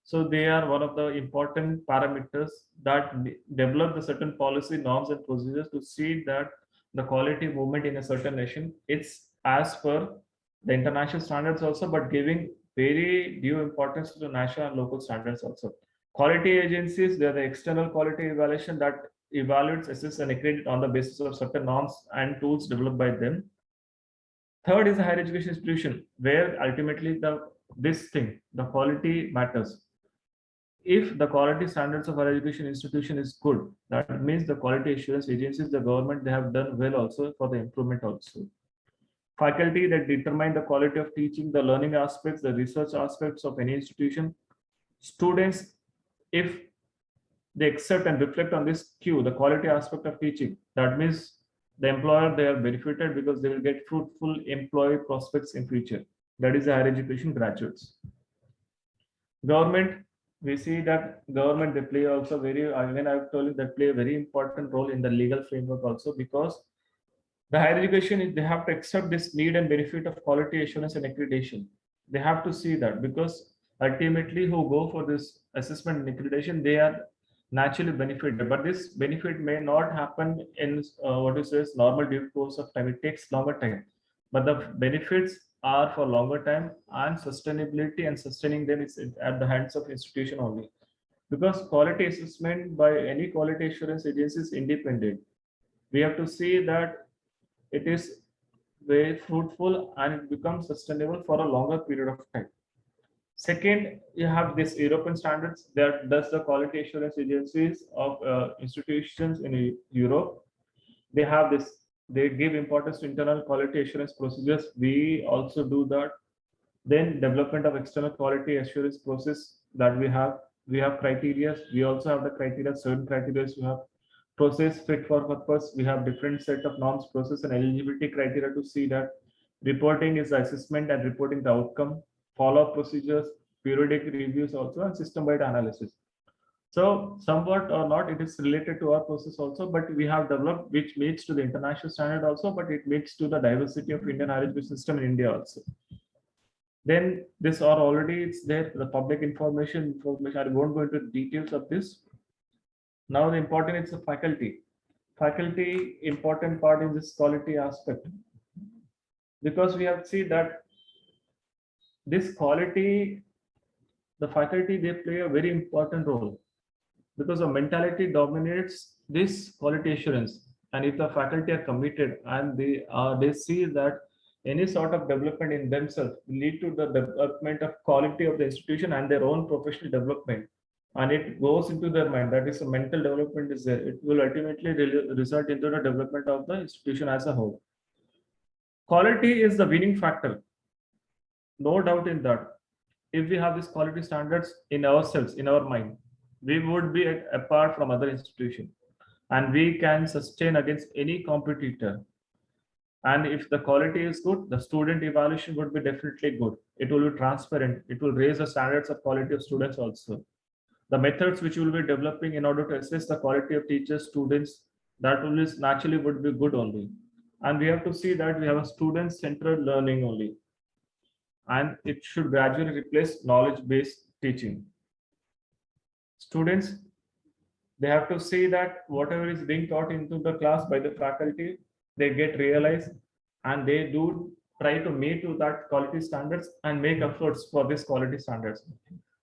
So they are one of the important parameters that develop the certain policy norms and procedures to see that the quality movement in a certain nation, it's as per the international standards also, but giving very due importance to the national and local standards also. Quality agencies, they are the external quality evaluation that evaluates, assess, and accredit on the basis of certain norms and tools developed by them. Third is the higher education institution, where ultimately the quality matters. If the quality standards of higher education institution is good, that means the quality assurance agencies, the government, they have done well also for the improvement also. Faculty that determine the quality of teaching, the learning aspects, the research aspects of any institution. Students, if they accept and reflect on this Q, the quality aspect of teaching, that means the employer, they are benefited because they will get fruitful employee prospects in future. That is the higher education graduates. Government, we see that government, they play also very, again I've told you, that play a very important role in the legal framework also, because the higher education, they have to accept this need and benefit of quality assurance and accreditation. They have to see that, because ultimately who go for this assessment and accreditation, they are naturally benefited, but this benefit may not happen in what is this normal due course of time. It takes longer time, but the benefits are for longer time, and sustainability and sustaining them is at the hands of institution only, because quality assessment by any quality assurance agency is independent. We have to see that it is very fruitful and it becomes sustainable for a longer period of time. Second, you have this European standards that does the quality assurance agencies of institutions in Europe. They have this, they give importance to internal quality assurance procedures. We also do that. Then development of external quality assurance process that we have criteria. We also have the criteria, certain criteria we have. Process fit for purpose, we have different set of norms, process, and eligibility criteria to see that. Reporting is the assessment and reporting the outcome. Follow-up procedures, periodic reviews also, and system-wide analysis. So somewhat or not, it is related to our process also, but we have developed which meets to the international standard also, but it meets to the diversity of Indian higher education system in India also. Then this are already, it's there, the public information. I won't go into the details of this. Now the important is the faculty. Faculty, important part in this quality aspect, because we have seen that this quality, the faculty, they play a very important role, because the mentality dominates this quality assurance. And if the faculty are committed and they see that any sort of development in themselves will lead to the development of quality of the institution and their own professional development, and it goes into their mind, that is a mental development is there, it will ultimately result into the development of the institution as a whole. Quality is the winning factor, no doubt in that. If we have these quality standards in ourselves, in our mind, we would be apart from other institutions, and we can sustain against any competitor. And if the quality is good, the student evaluation would be definitely good. It will be transparent. It will raise the standards of quality of students also. The methods which you will be developing in order to assess the quality of teachers, students, that will is naturally would be good only. And we have to see that we have a student-centered learning only. And it should gradually replace knowledge-based teaching. Students, they have to see that whatever is being taught into the class by the faculty, they get realized and they do try to meet to that quality standards and make efforts for this quality standards.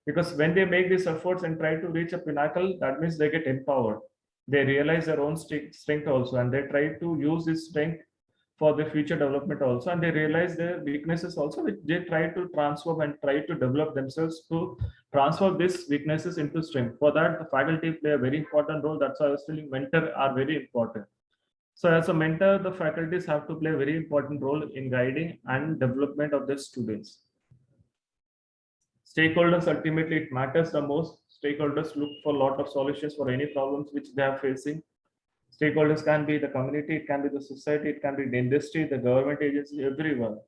Because when they make these efforts and try to reach a pinnacle, that means they get empowered. They realize their own strength also, and they try to use this strength for the future development also, and they realize their weaknesses also, which they try to transform and try to develop themselves to transfer these weaknesses into strength. For that, the faculty play a very important role. That's why I was telling mentor are very important. So as a mentor, the faculties have to play a very important role in guiding and development of the students. Stakeholders, ultimately it matters the most. Stakeholders look for a lot of solutions for any problems which they are facing. Stakeholders can be the community, it can be the society, it can be the industry, the government agency, everyone.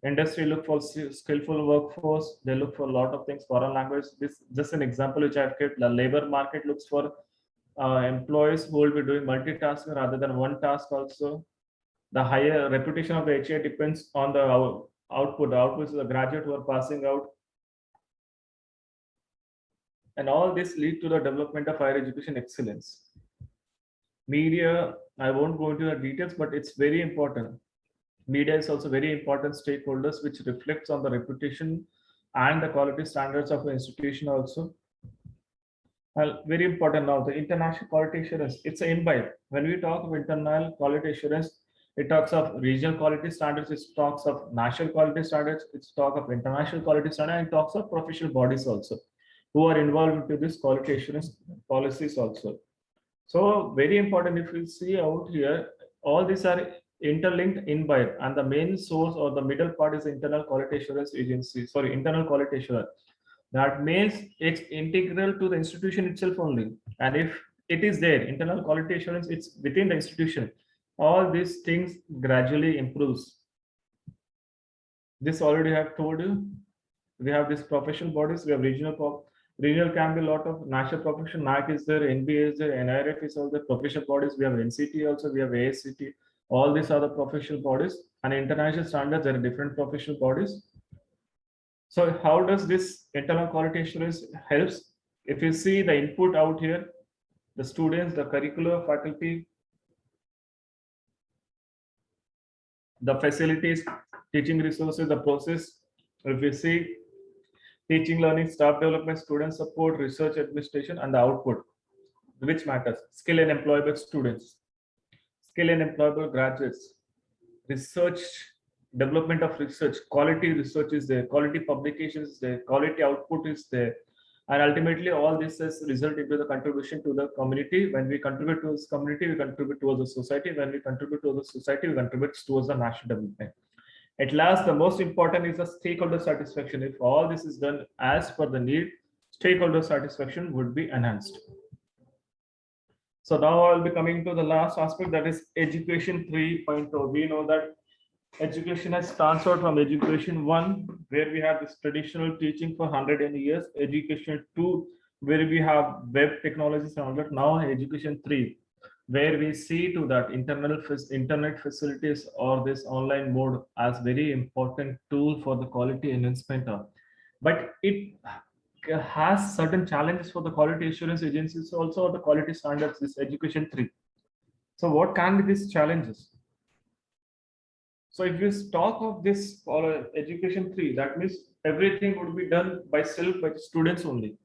Industry look for skillful workforce. They look for a lot of things, foreign language. This just an example which I've kept. The labor market looks for employees who will be doing multitasking rather than one task also. The higher reputation of the HA depends on the output. The output is the graduate who are passing out. And all this lead to the development of higher education excellence. Media, I won't go into the details, but it's very important. Media is also very important stakeholders, which reflects on the reputation and the quality standards of the institution also. Very important now, the international quality assurance. It's an imbibe. When we talk of internal quality assurance, it talks of regional quality standards, it talks of national quality standards, it talks of international quality standards, and it talks of professional bodies also, who are involved into this quality assurance policies also. So very important, if you see out here, all these are interlinked in by, and the main source or the middle part is internal quality assurance agency, sorry, internal quality assurance. That means it's integral to the institution itself only. And if it is there, internal quality assurance, it's within the institution. All these things gradually improves. This already have told you. We have these professional bodies, we have regional can be a lot of national profession. NAC is there, NBA is there, NIRF is all the professional bodies. We have NCT also, we have ASCT. All these are the professional bodies, and international standards are different professional bodies. So how does this internal quality assurance helps? If you see the input out here, the students, the curricular faculty, the facilities, teaching resources, the process. If you see teaching, learning, staff development, student support, research administration, and the output, which matters. Skill and employable students, skill and employable graduates, research, development of research, quality research is there, quality publications is there, quality output is there. And ultimately, all this has result into the contribution to the community. When we contribute to this community, we contribute towards the society. When we contribute to the society, we contribute towards the national development. At last, the most important is the stakeholder satisfaction. If all this is done as per the need, stakeholder satisfaction would be enhanced. So now I'll be coming to the last aspect, that is education 3.0. We know that education has transferred from education 1, where we have this traditional teaching for 100 years, education 2, where we have web technologies and all that. Now education 3, where we see to that internet facilities or this online mode as very important tool for the quality enhancement. But it has certain challenges for the quality assurance agencies also, or the quality standards, this education 3. So what can be these challenges? So if you talk of this for education 3, that means everything would be done by the students only.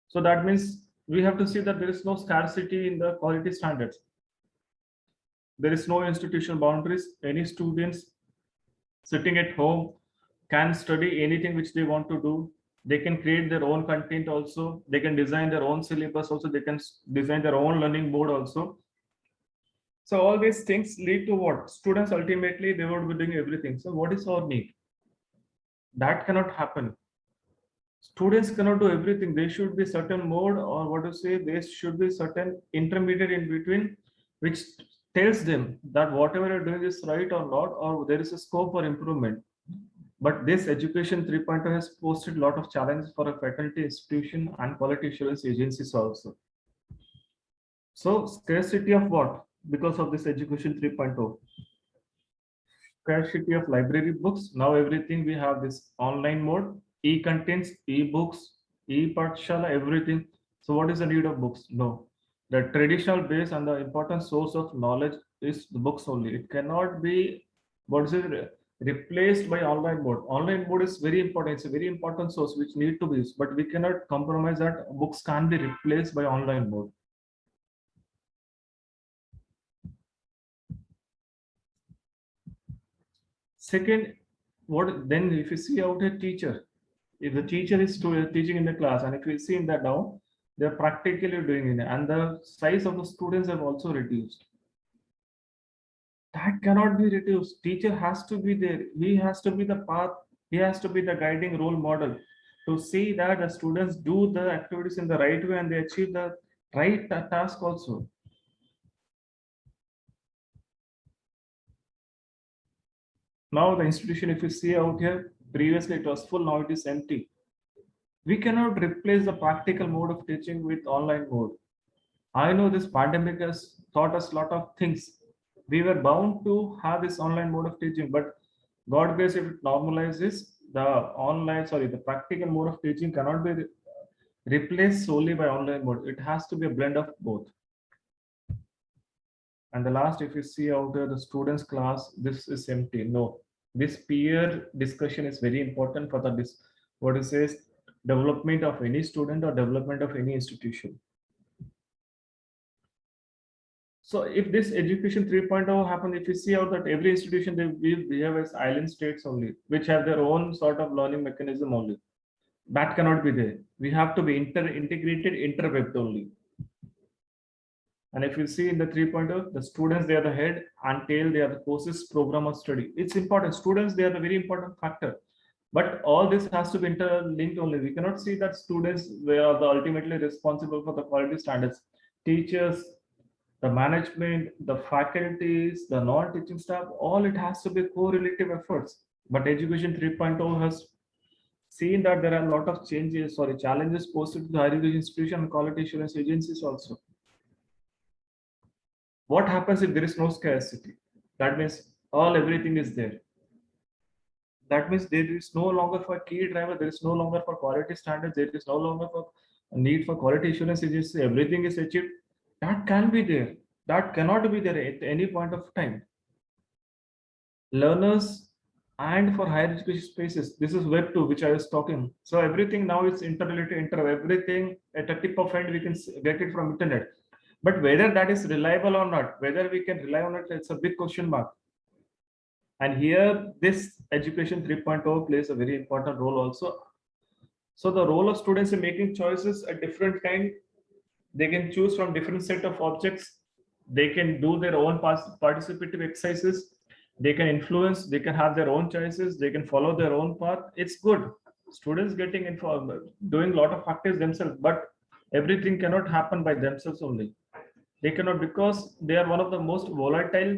So that means we have to see that there is no scarcity in the quality standards. There is no institutional boundaries. Any students sitting at home can study anything which they want to do. They can create their own content also. They can design their own syllabus also. They can design their own learning mode also. So all these things lead to what? Students ultimately, they would be doing everything. So what is our need? That cannot happen. Students cannot do everything. There should be certain mode, or what to say, there should be certain intermediate in between, which tells them that whatever you're doing is right or not, or there is a scope for improvement. But this Education 3.0 has posed a lot of challenges for a faculty, institution, and quality assurance agencies also. So scarcity of what? Because of this Education 3.0. Scarcity of library books. Now everything we have this online mode, e-contents, e-books, e-Pathshala, everything. So what is the need of books? No. The traditional base and the important source of knowledge is the books only. It cannot be, what is it, replaced by online mode. Online mode is very important. It's a very important source which need to be used, but we cannot compromise that books can be replaced by online mode. Second, what then if you see out a teacher, if the teacher is teaching in the class, and if we see in that now, they're practically doing it, and the size of the students have also reduced. That cannot be reduced. Teacher has to be there. He has to be the path. He has to be the guiding role model to see that the students do the activities in the right way and they achieve the right task also. Now the institution, if you see out here, previously it was full, now it is empty. We cannot replace the practical mode of teaching with online mode. I know this pandemic has taught us a lot of things. We were bound to have this online mode of teaching, but God grace, if it normalizes, the practical mode of teaching cannot be replaced solely by online mode. It has to be a blend of both. And the last, if you see out there, the students class, this is empty. No, this peer discussion is very important for what it says, development of any student or development of any institution. So if this Education 3.0 happens, if you see out that every institution they behave as island states only, which have their own sort of learning mechanism only, that cannot be there. We have to be integrated, interwebbed only. And if you see in the 3.0, the students, they are the head and tail, they are the courses, program of study. It's important. Students, they are the very important factor. But all this has to be interlinked only. We cannot see that students were the ultimately responsible for the quality standards. Teachers, the management, the faculties, the non-teaching staff, all it has to be correlative efforts. But Education 3.0 has seen that there are a lot of challenges posted to the higher education institution and quality assurance agencies also. What happens if there is no scarcity? That means everything is there. That means there is no longer for key driver, there is no longer for quality standards, there is no longer for a need for quality assurance agency, everything is achieved. That can be there. That cannot be there at any point of time. Learners and for higher education spaces, this is Web 2, which I was talking. So everything now is interrelated, everything at a tip of hand, we can get it from internet. But whether that is reliable or not, whether we can rely on it, it's a big question mark. And here, this Education 3.0 plays a very important role also. So the role of students in making choices at different kind, they can choose from different set of objects. They can do their own participative exercises. They can influence, they can have their own choices. They can follow their own path. It's good. Students getting involved, doing a lot of activities themselves, but everything cannot happen by themselves only. They cannot, because they are one of the most volatile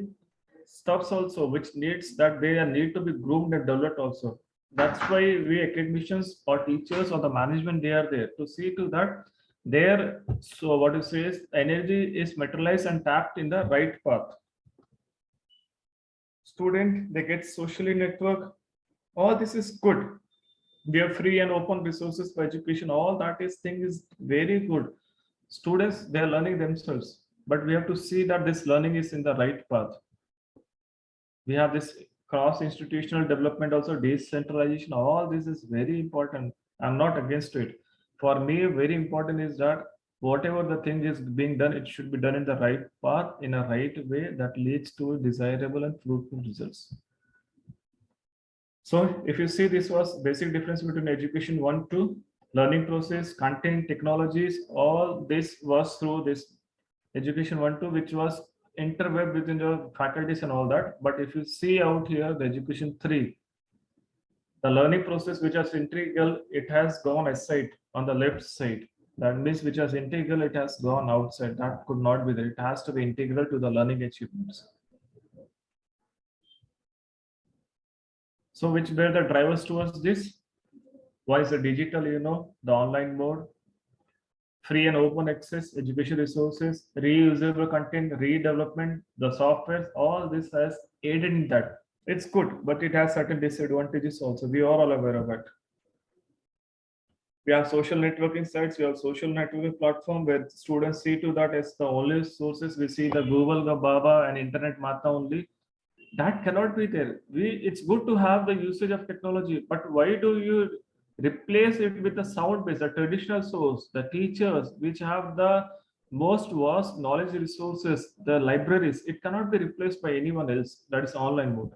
stuffs also, which needs that they need to be groomed and developed also. That's why we academicians or teachers or the management, they are there to see to that their, so what it says, energy is materialized and tapped in the right path. Student, they get socially network. All this is good. We have free and open resources for education. All that is thing is very good. Students, they are learning themselves, but we have to see that this learning is in the right path. We have this cross-institutional development, also decentralization. All this is very important. I'm not against it. For me, very important is that whatever the thing is being done, it should be done in the right path, in a right way that leads to desirable and fruitful results. So if you see, this was basic difference between Education 1 to learning process, content, technologies. All this was through this Education 1 which was interweb within the faculties and all that. But if you see out here, the Education 3, the learning process which was integral, it has gone aside on the left side. That means which was integral, it has gone outside. That could not be there. It has to be integral to the learning achievements. So which were the drivers towards this? Why is the digital, the online mode, free and open access, education resources, reusable content, redevelopment, the software, all this has aided in that. It's good, but it has certain disadvantages also. We are all aware of it. We have social networking sites, we have social networking platform where students see to that as the only sources. We see the Google, the Baba and Internet Mata only. That cannot be there. It's good to have the usage of technology, but why do you replace it with the sound base, the traditional source, the teachers which have the most vast knowledge resources, the libraries? It cannot be replaced by anyone else. That is online mode.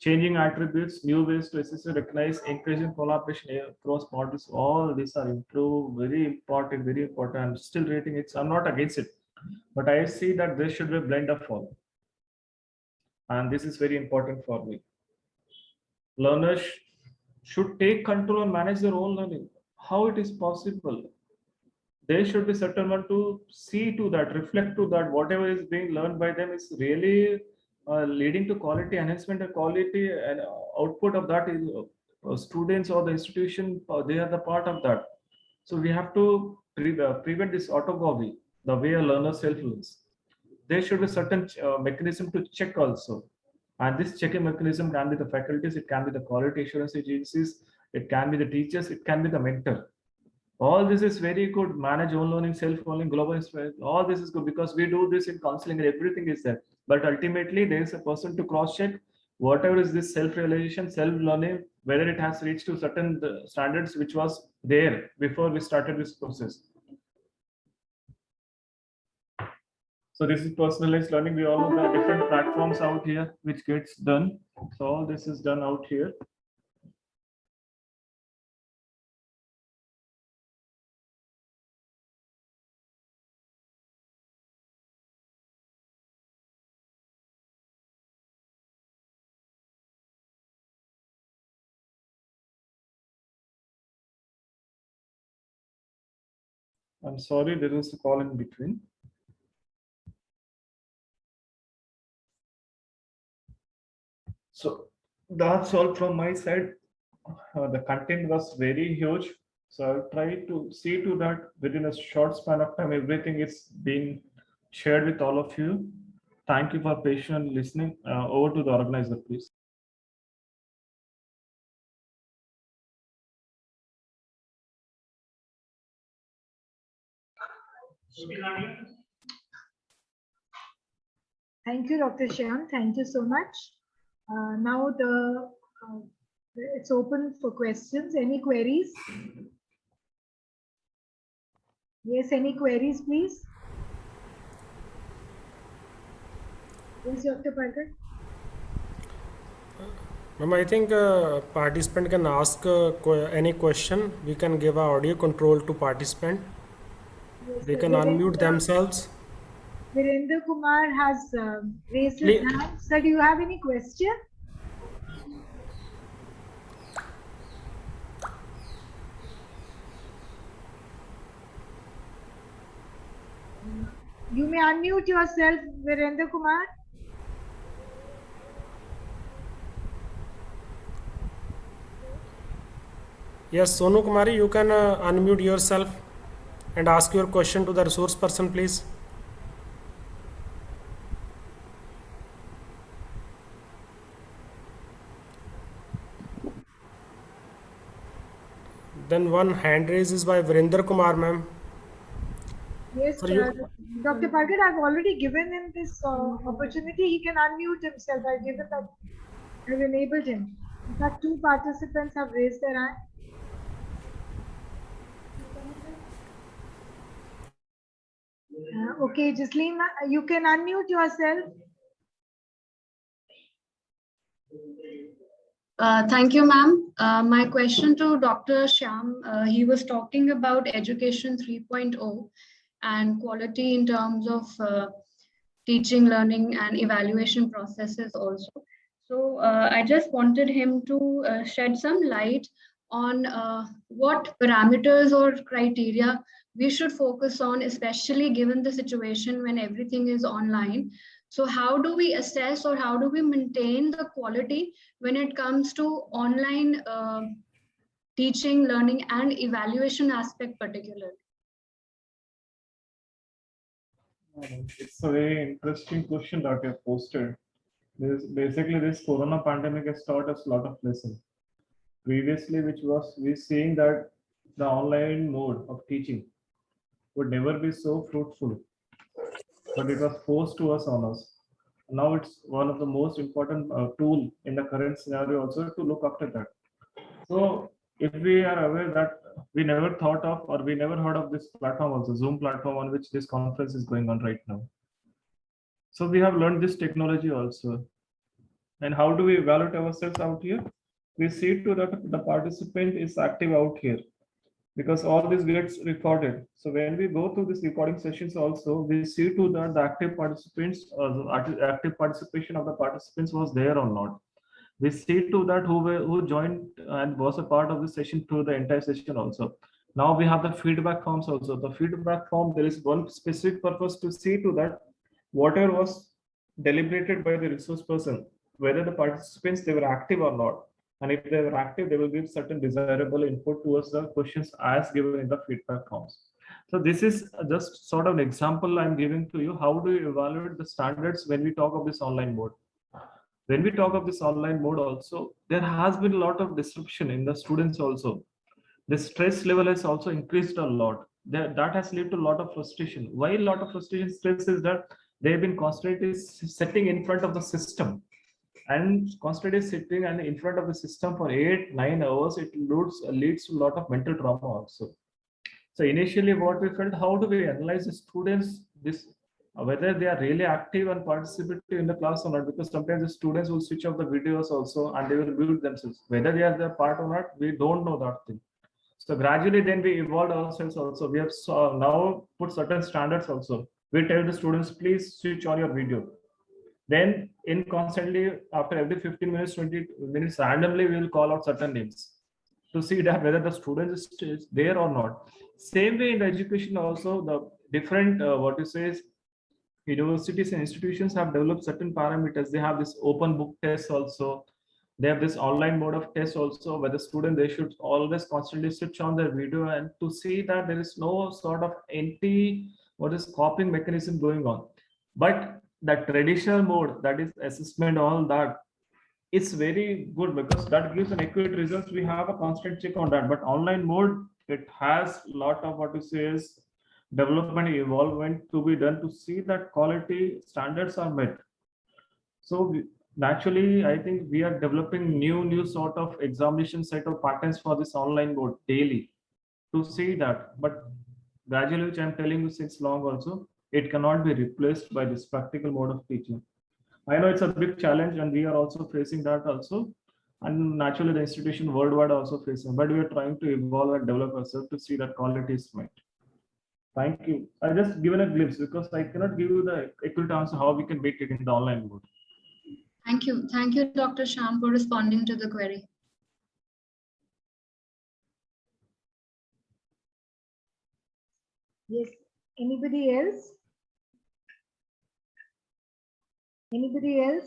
Changing attributes, new ways to assess and recognize, encouraging collaboration across models, all these are improved, very important, very important. I'm still rating it. I'm not against it, but I see that there should be a blend of all. And this is very important for me. Learners should take control and manage their own learning. How it is possible? They should be certain to see to that, reflect to that, whatever is being learned by them is really leading to quality enhancement and quality and output of that is students or the institution, they are the part of that. So we have to prevent this autogogy, the way a learner self-learns. There should be certain mechanism to check also. And this checking mechanism can be the faculties, it can be the quality assurance agencies, it can be the teachers, it can be the mentor. All this is very good. Manage own learning, self-learning, global experience. All this is good because we do this in counseling and everything is there. But ultimately, there is a person to cross-check whatever is this self-realization, self-learning, whether it has reached to certain standards which was there before we started this process. So this is personalized learning. We all know the different platforms out here which gets done. So all this is done out here. I'm sorry, there was a call in between. So that's all from my side. The content was very huge. So I'll try to see to that within a short span of time, everything is being shared with all of you. Thank you for patient listening. Over to the organizer, please. Thank you, Dr. Shyam. Thank you so much. Now it's open for questions. Any queries? Yes, any queries, please? Yes, Dr. Parker. Ma'am, I think participant can ask any question. We can give our audio control to participant. Yes, They can unmute themselves. Virendra Kumar has raised his hand. Sir, do you have any question? You may unmute yourself, Virendra Kumar. Yes, Sonu Kumari, you can unmute yourself and ask your question to the resource person, please. Then one hand raise is by Virendra Kumar, ma'am. Yes, Dr. Parker, I've already given him this opportunity. He can unmute himself. I've given that. I've enabled him. In fact, 2 participants have raised their hand. Okay, Jasleen, you can unmute yourself. Thank you, ma'am. My question to Dr. Shyam, he was talking about education 3.0 and quality in terms of teaching, learning, and evaluation processes also. So I just wanted him to shed some light on what parameters or criteria we should focus on, especially given the situation when everything is online. So how do we assess or how do we maintain the quality when it comes to online teaching, learning, and evaluation aspect particularly? It's a very interesting question that you have posted. Basically, this corona pandemic has taught us a lot of lessons. Previously, which was we seeing that the online mode of teaching would never be so fruitful, but it was forced to us on us. Now it's one of the most important tool in the current scenario also to look after that. So if we are aware that we never thought of or we never heard of this platform also, Zoom platform on which this conference is going on right now. So we have learned this technology also. And how do we evaluate ourselves out here? We see to that the participant is active out here because all this gets recorded. So when we go through this recording sessions also, we see to that the active participants or the active participation of the participants was there or not. We see to that who joined and was a part of the session through the entire session also. Now we have the feedback forms also. The feedback form, there is one specific purpose to see to that whatever was deliberated by the resource person, whether the participants they were active or not. And if they were active, they will give certain desirable input towards the questions as given in the feedback forms. So this is just sort of an example I'm giving to you. How do you evaluate the standards when we talk of this online mode? When we talk of this online mode also, there has been a lot of disruption in the students also. The stress level has also increased a lot. That has led to a lot of frustration. Why a lot of frustration, stress is that they've been constantly sitting in front of the system and constantly sitting and in front of the system for 8-9 hours. It leads to a lot of mental trauma also. So initially what we felt, how do we analyze the students, this whether they are really active and participative in the class or not, because sometimes the students will switch off the videos also and they will mute themselves. Whether they are the part or not, we don't know that thing. So gradually then we evolved ourselves also. We have now put certain standards also. We tell the students, please switch on your video. Then in constantly after every 15 minutes, 20 minutes, randomly we will call out certain names to see that whether the student is there or not. Same way in the education also, the different universities and institutions have developed certain parameters. They have this open book test also. They have this online mode of test also, where the student they should always constantly switch on their video and to see that there is no sort of copying mechanism going on. But the traditional mode, that is assessment, all that, it's very good because that gives an accurate results. We have a constant check on that. But online mode, it has a lot of development, evolvement to be done to see that quality standards are met. So naturally, I think we are developing new sort of examination set of patterns for this online mode daily to see that. But gradually, which I'm telling you since long also, it cannot be replaced by this practical mode of teaching. I know it's a big challenge and we are also facing that also. And naturally the institution worldwide also facing, but we are trying to evolve and develop ourselves to see that quality is met. Thank you. I just given a glimpse because I cannot give you the accurate answer how we can make it in the online mode. Thank you. Thank you, Dr. Shyam, for responding to the query. Yes. Anybody else? Anybody else?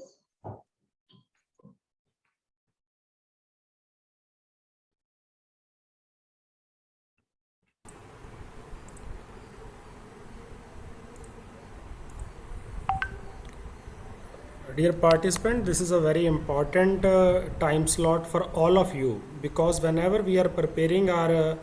Dear participant, this is a very important time slot for all of you, because whenever we are preparing our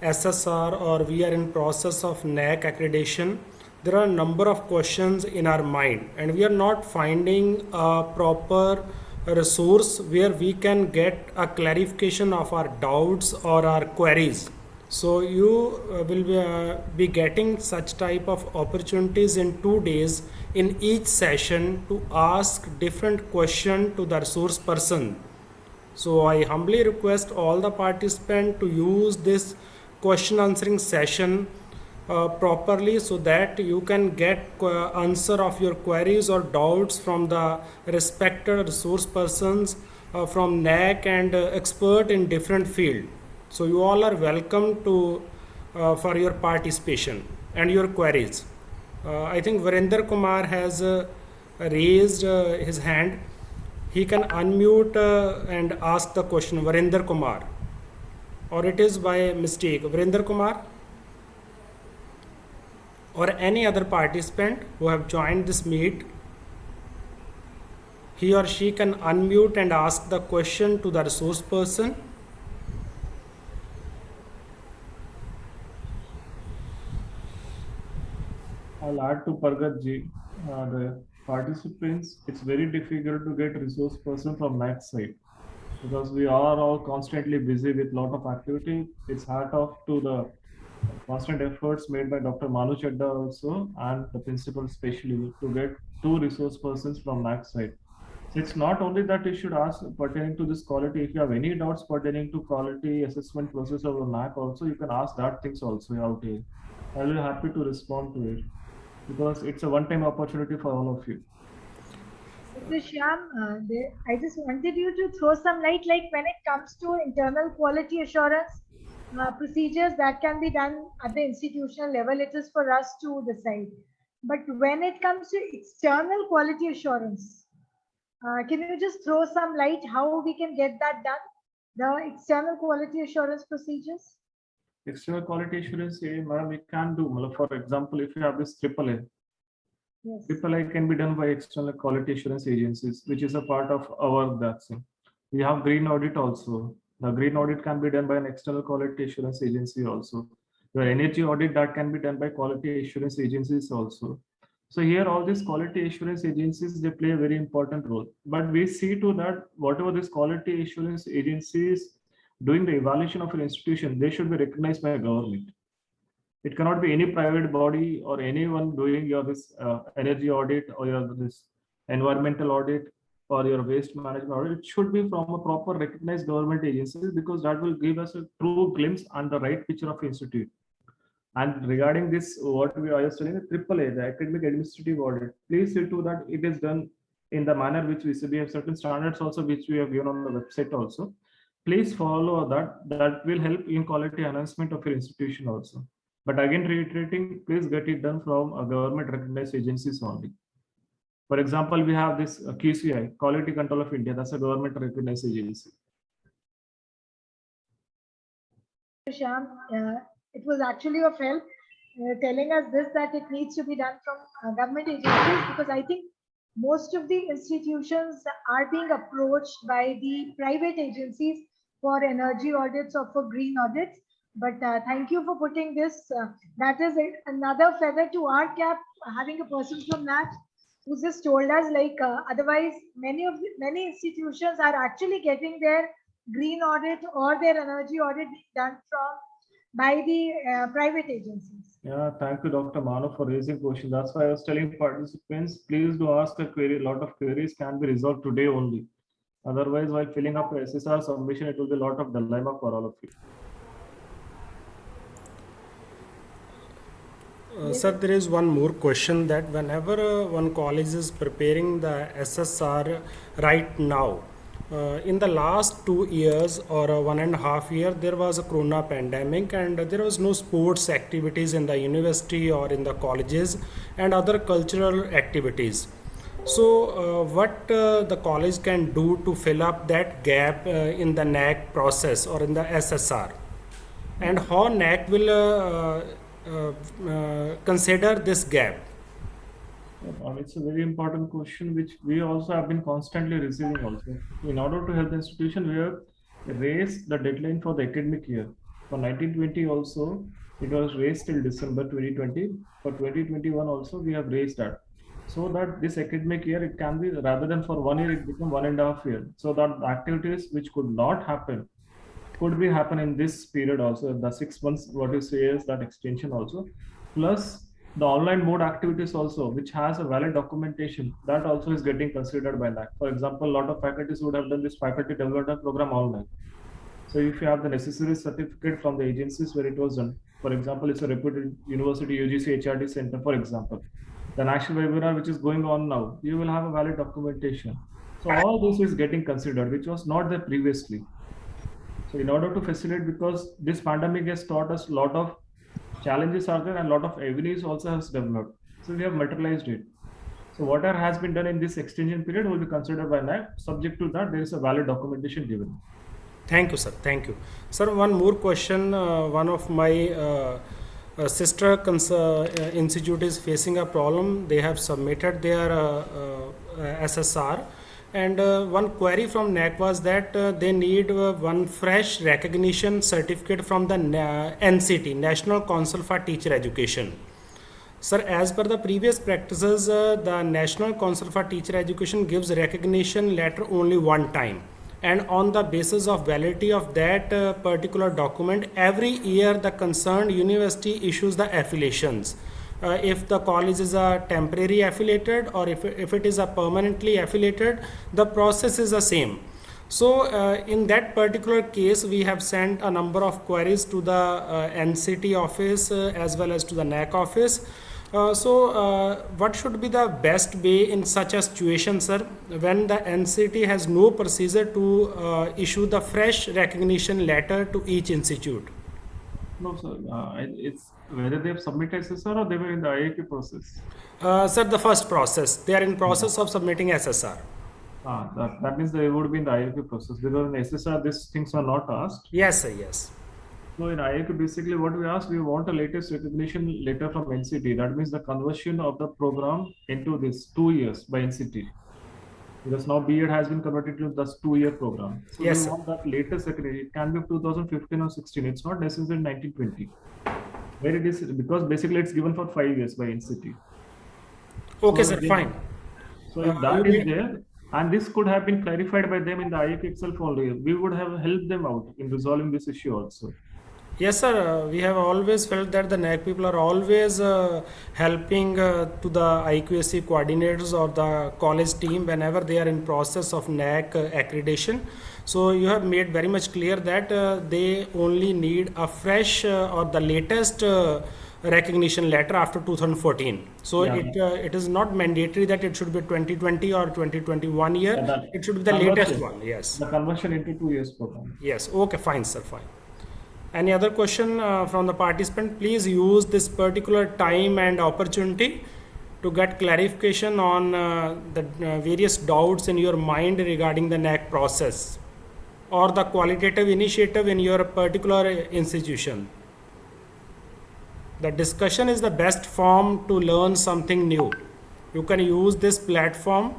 SSR or we are in process of NAAC accreditation, there are a number of questions in our mind and we are not finding a proper resource where we can get a clarification of our doubts or our queries. So you will be getting such type of opportunities in 2 days in each session to ask different question to the resource person. So I humbly request all the participants to use this question answering session properly so that you can get answer of your queries or doubts from the respected resource persons from NAAC and expert in different field. So you all are welcome to for your participation and your queries. I think Virender Kumar has raised his hand. He can unmute and ask the question. Virender Kumar, or it is by mistake. Virender Kumar, or any other participant who have joined this meet, he or she can unmute and ask the question to the resource person. I'll add to Pargat ji, the participants, it's very difficult to get resource person from NAC side because we are all constantly busy with lot of activity. It's hard off to the constant efforts made by Dr. Manu Chadda also and the principal especially to get 2 resource persons from NAC side. So it's not only that you should ask pertaining to this quality. If you have any doubts pertaining to quality assessment process of the NAC also, you can ask that things also out here. I will be happy to respond to it because it's a one-time opportunity for all of you. Mr. Shyam, I just wanted you to throw some light, like when it comes to internal quality assurance procedures that can be done at the institutional level, it is for us to decide. But when it comes to external quality assurance, can you just throw some light how we can get that done? The external quality assurance procedures? External quality assurance, madam, we can do. For example, if you have this AAA, Yes. AAA can be done by external quality assurance agencies, which is a part of our vaccine. We have green audit also. The green audit can be done by an external quality assurance agency also. Your energy audit that can be done by quality assurance agencies also. So here all these quality assurance agencies, they play a very important role. But we see to that whatever these quality assurance agencies doing the evaluation of an institution, they should be recognized by government. It cannot be any private body or anyone doing your this energy audit or your this environmental audit or your waste management audit. It should be from a proper recognized government agencies because that will give us a true glimpse and the right picture of institute. And regarding this, what we are studying, the AAA, the academic administrative audit, please see to that it is done in the manner which we have certain standards also which we have given on the website also. Please follow that. That will help in quality enhancement of your institution also. But again, reiterating, please get it done from a government recognized agencies only. For example, we have this QCI, Quality Control of India. That's a government recognized agency. Shyam, it was actually of help telling us this, that it needs to be done from government agencies, because I think most of the institutions are being approached by the private agencies for energy audits or for green audits. But thank you for putting this. That is another feather to our cap, having a person from that who just told us, like, otherwise many institutions are actually getting their green audit or their energy audit done by the private agencies. Yeah, thank you, Dr. Manu, for raising question. That's why I was telling participants, please do ask a query. A lot of queries can be resolved today only. Otherwise, while filling up SSR submission, it will be a lot of dilemma for all of you. Sir, there is one more question that whenever one college is preparing the SSR right now, in the last 2 years or 1.5 years, there was a corona pandemic and there was no sports activities in the university or in the colleges and other cultural activities. So what the college can do to fill up that gap in the NAC process or in the SSR, and how NAC will consider this gap? It's a very important question which we also have been constantly receiving also. In order to help the institution, we have raised the deadline for the academic year. For 1920 also, it was raised till December 2020. For 2021 also, we have raised that. So that this academic year, it can be, rather than for 1 year, it become 1.5 years. So that activities which could not happen, could be happen in this period also. The 6 months, what you say is that extension also. Plus, the online mode activities also, which has a valid documentation, that also is getting considered by NAC. For example, a lot of faculties would have done this faculty development program online. So if you have the necessary certificate from the agencies where it was done, for example, it's a reputed university UGC HRD center, for example, the national webinar which is going on now, you will have a valid documentation. So all this is getting considered, which was not there previously. So in order to facilitate, because this pandemic has taught us a lot of challenges are there and a lot of avenues also has developed. So we have materialized it. So whatever has been done in this extension period will be considered by NAC. Subject to that, there is a valid documentation given. Thank you, sir. Thank you. Sir, one more question. One of my sister institute is facing a problem. They have submitted their SSR, and one query from NAC was that they need one fresh recognition certificate from the NCT, National Council for Teacher Education. Sir, as per the previous practices, the National Council for Teacher Education gives recognition letter only one time. And on the basis of validity of that particular document, every year the concerned university issues the affiliations. If the college is a temporary affiliated or if it is a permanently affiliated, the process is the same. So in that particular case, we have sent a number of queries to the NCT office as well as to the NAC office. What should be the best way in such a situation, sir, when the NCT has no procedure to issue the fresh recognition letter to each institute? No, sir. It's whether they have submitted SSR or they were in the IAQ process. Sir, the first process, they are in process of submitting SSR. That means they would be in the IAQ process, because in SSR these things are not asked. Yes, sir, yes. So in IAQ, basically what we ask, we want a latest recognition letter from NCT. That means the conversion of the program into this 2 years by NCT. Because now B.Ed has been converted to this 2-year program. So Yes, we sir. want that latest recognition. It can be of 2015 or 16. It's not necessarily 1920. Where it is, because basically it's given for 5 years by NCT. Okay, So sir, fine. So if that is there, and this could have been clarified by them in the IAQ itself only, we would have helped them out in resolving this issue also. Yes, sir. We have always felt that the NAC people are always helping to the IQAC coordinators or the college team whenever they are in process of NAC accreditation. So you have made very much clear that they only need a fresh or the latest recognition letter after 2014. So Yeah. it is not mandatory that it should be 2020 or 2021 year. Yeah, that It should be the latest one. Yes. The conversion into 2 years program. Yes. Okay. Fine, sir. Fine. Any other question from the participant? Please use this particular time and opportunity to get clarification on the various doubts in your mind regarding the NAC process or the qualitative initiative in your particular institution. The discussion is the best form to learn something new. You can use this platform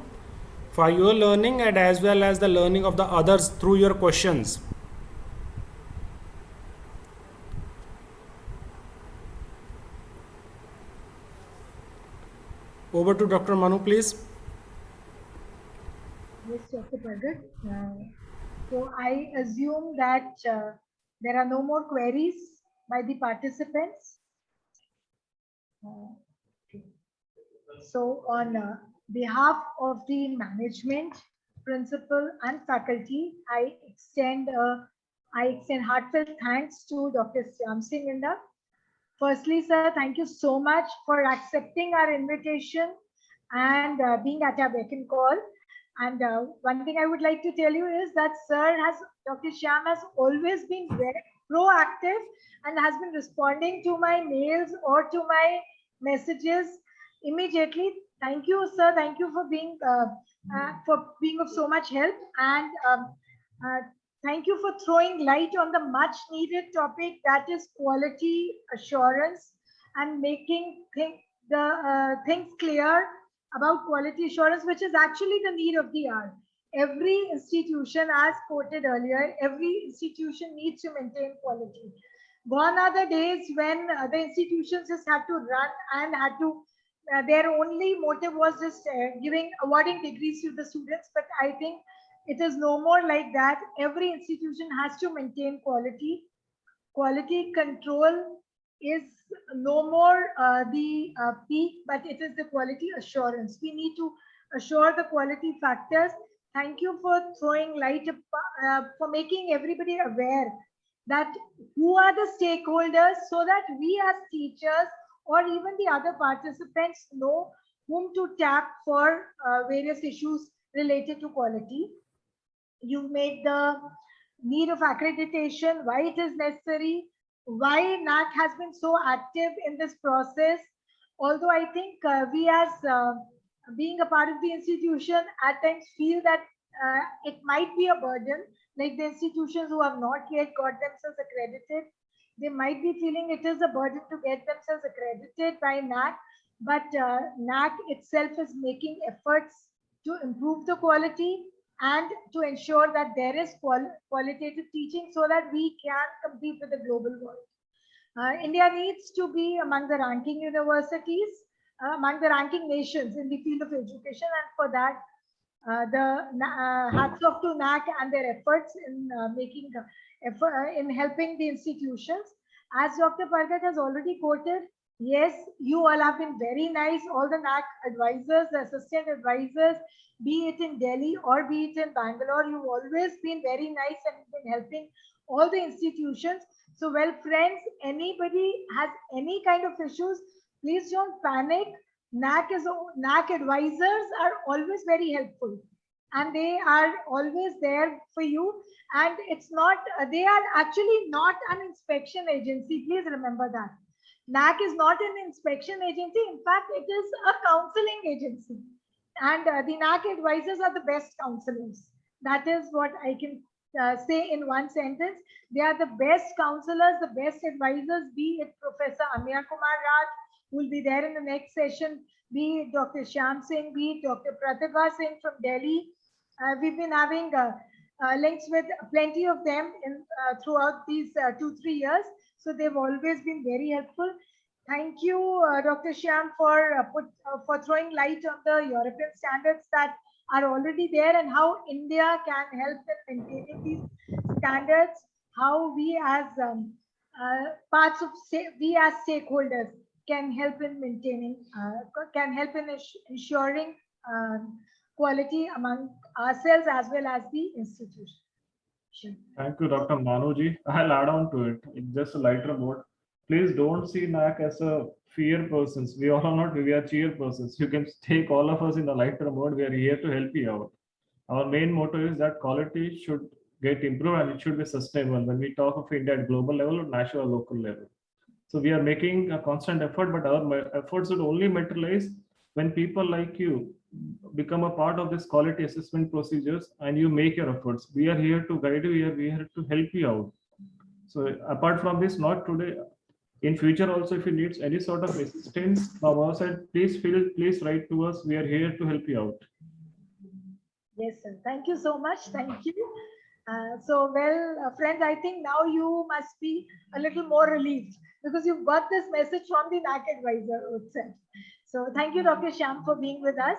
for your learning and as well as the learning of the others through your questions. Over to Dr. Manu, please. Yes, Dr. Pragat. So I assume that there are no more queries by the participants. So on behalf of the management, principal and faculty, I extend heartfelt thanks to Dr. Shyam Singh Inda. Firstly, sir, thank you so much for accepting our invitation and being at our beck and call. And one thing I would like to tell you is that Dr. Shyam has always been very proactive and has been responding to my mails or to my messages immediately. Thank you, sir. Thank you for being of so much help, and thank you for throwing light on the much needed topic, that is quality assurance, and making things clear about quality assurance, which is actually the need of the hour. Every institution, as quoted earlier, every institution needs to maintain quality. Gone are the days when the institutions just had to run and had to, their only motive was just awarding degrees to the students. But I think it is no more like that. Every institution has to maintain quality. Quality control is no more the peak, but it is the quality assurance. We need to assure the quality factors. Thank you for throwing light, for making everybody aware that who are the stakeholders, so that we as teachers or even the other participants know whom to tap for various issues related to quality. You made the need of accreditation, why it is necessary, why NAC has been so active in this process. Although I think we as being a part of the institution at times feel that it might be a burden, like the institutions who have not yet got themselves accredited, they might be feeling it is a burden to get themselves accredited by NAC, but NAC itself is making efforts to improve the quality and to ensure that there is qualitative teaching so that we can compete with the global world. India needs to be among the ranking universities, among the ranking nations in the field of education, and for that, hats off to NAC and their efforts in making effort in helping the institutions. As Dr. Pargat has already quoted, yes, you all have been very nice. All the NAC advisors, the assistant advisors, be it in Delhi or be it in Bangalore, you've always been very nice and been helping all the institutions. So, well, friends, anybody has any kind of issues, please don't panic. NAC advisors are always very helpful, and they are always there for you. And it's not, they are actually not an inspection agency. Please remember that. NAC is not an inspection agency. In fact, it is a counseling agency. And the NAC advisors are the best counselors. That is what I can say in one sentence. They are the best counselors, the best advisors, be it Professor Amya Kumar Raj, who will be there in the next session, be it Dr. Shyam Singh, be it Dr. Pratibha Singh from Delhi. We've been having links with plenty of them in, throughout these 2-3 years. So they've always been very helpful. Thank you, Dr. Shyam, for throwing light on the European standards that are already there and how India can help in maintaining these standards, how we as we as stakeholders can help in maintaining, can help in ensuring quality among ourselves as well as the institution. Thank you, Dr. Manuji. I'll add on to it. It's just a lighter note. Please don't see NAC as a fear persons. We all are not, we are cheer persons. You can take all of us in a lighter mode. We are here to help you out. Our main motto is that quality should get improved and it should be sustainable when we talk of India at global level or national or local level. So we are making a constant effort, but our efforts would only materialize when people like you become a part of this quality assessment procedures and you make your efforts. We are here to guide you, we are here to help you out. So apart from this, not today, in future also, if you need any sort of assistance from our side, please write to us. We are here to help you out. Yes, sir. Thank you so much. Thank you. Friends, I think now you must be a little more relieved because you've got this message from the NAC advisor itself. So thank you, Dr. Shyam, for being with us.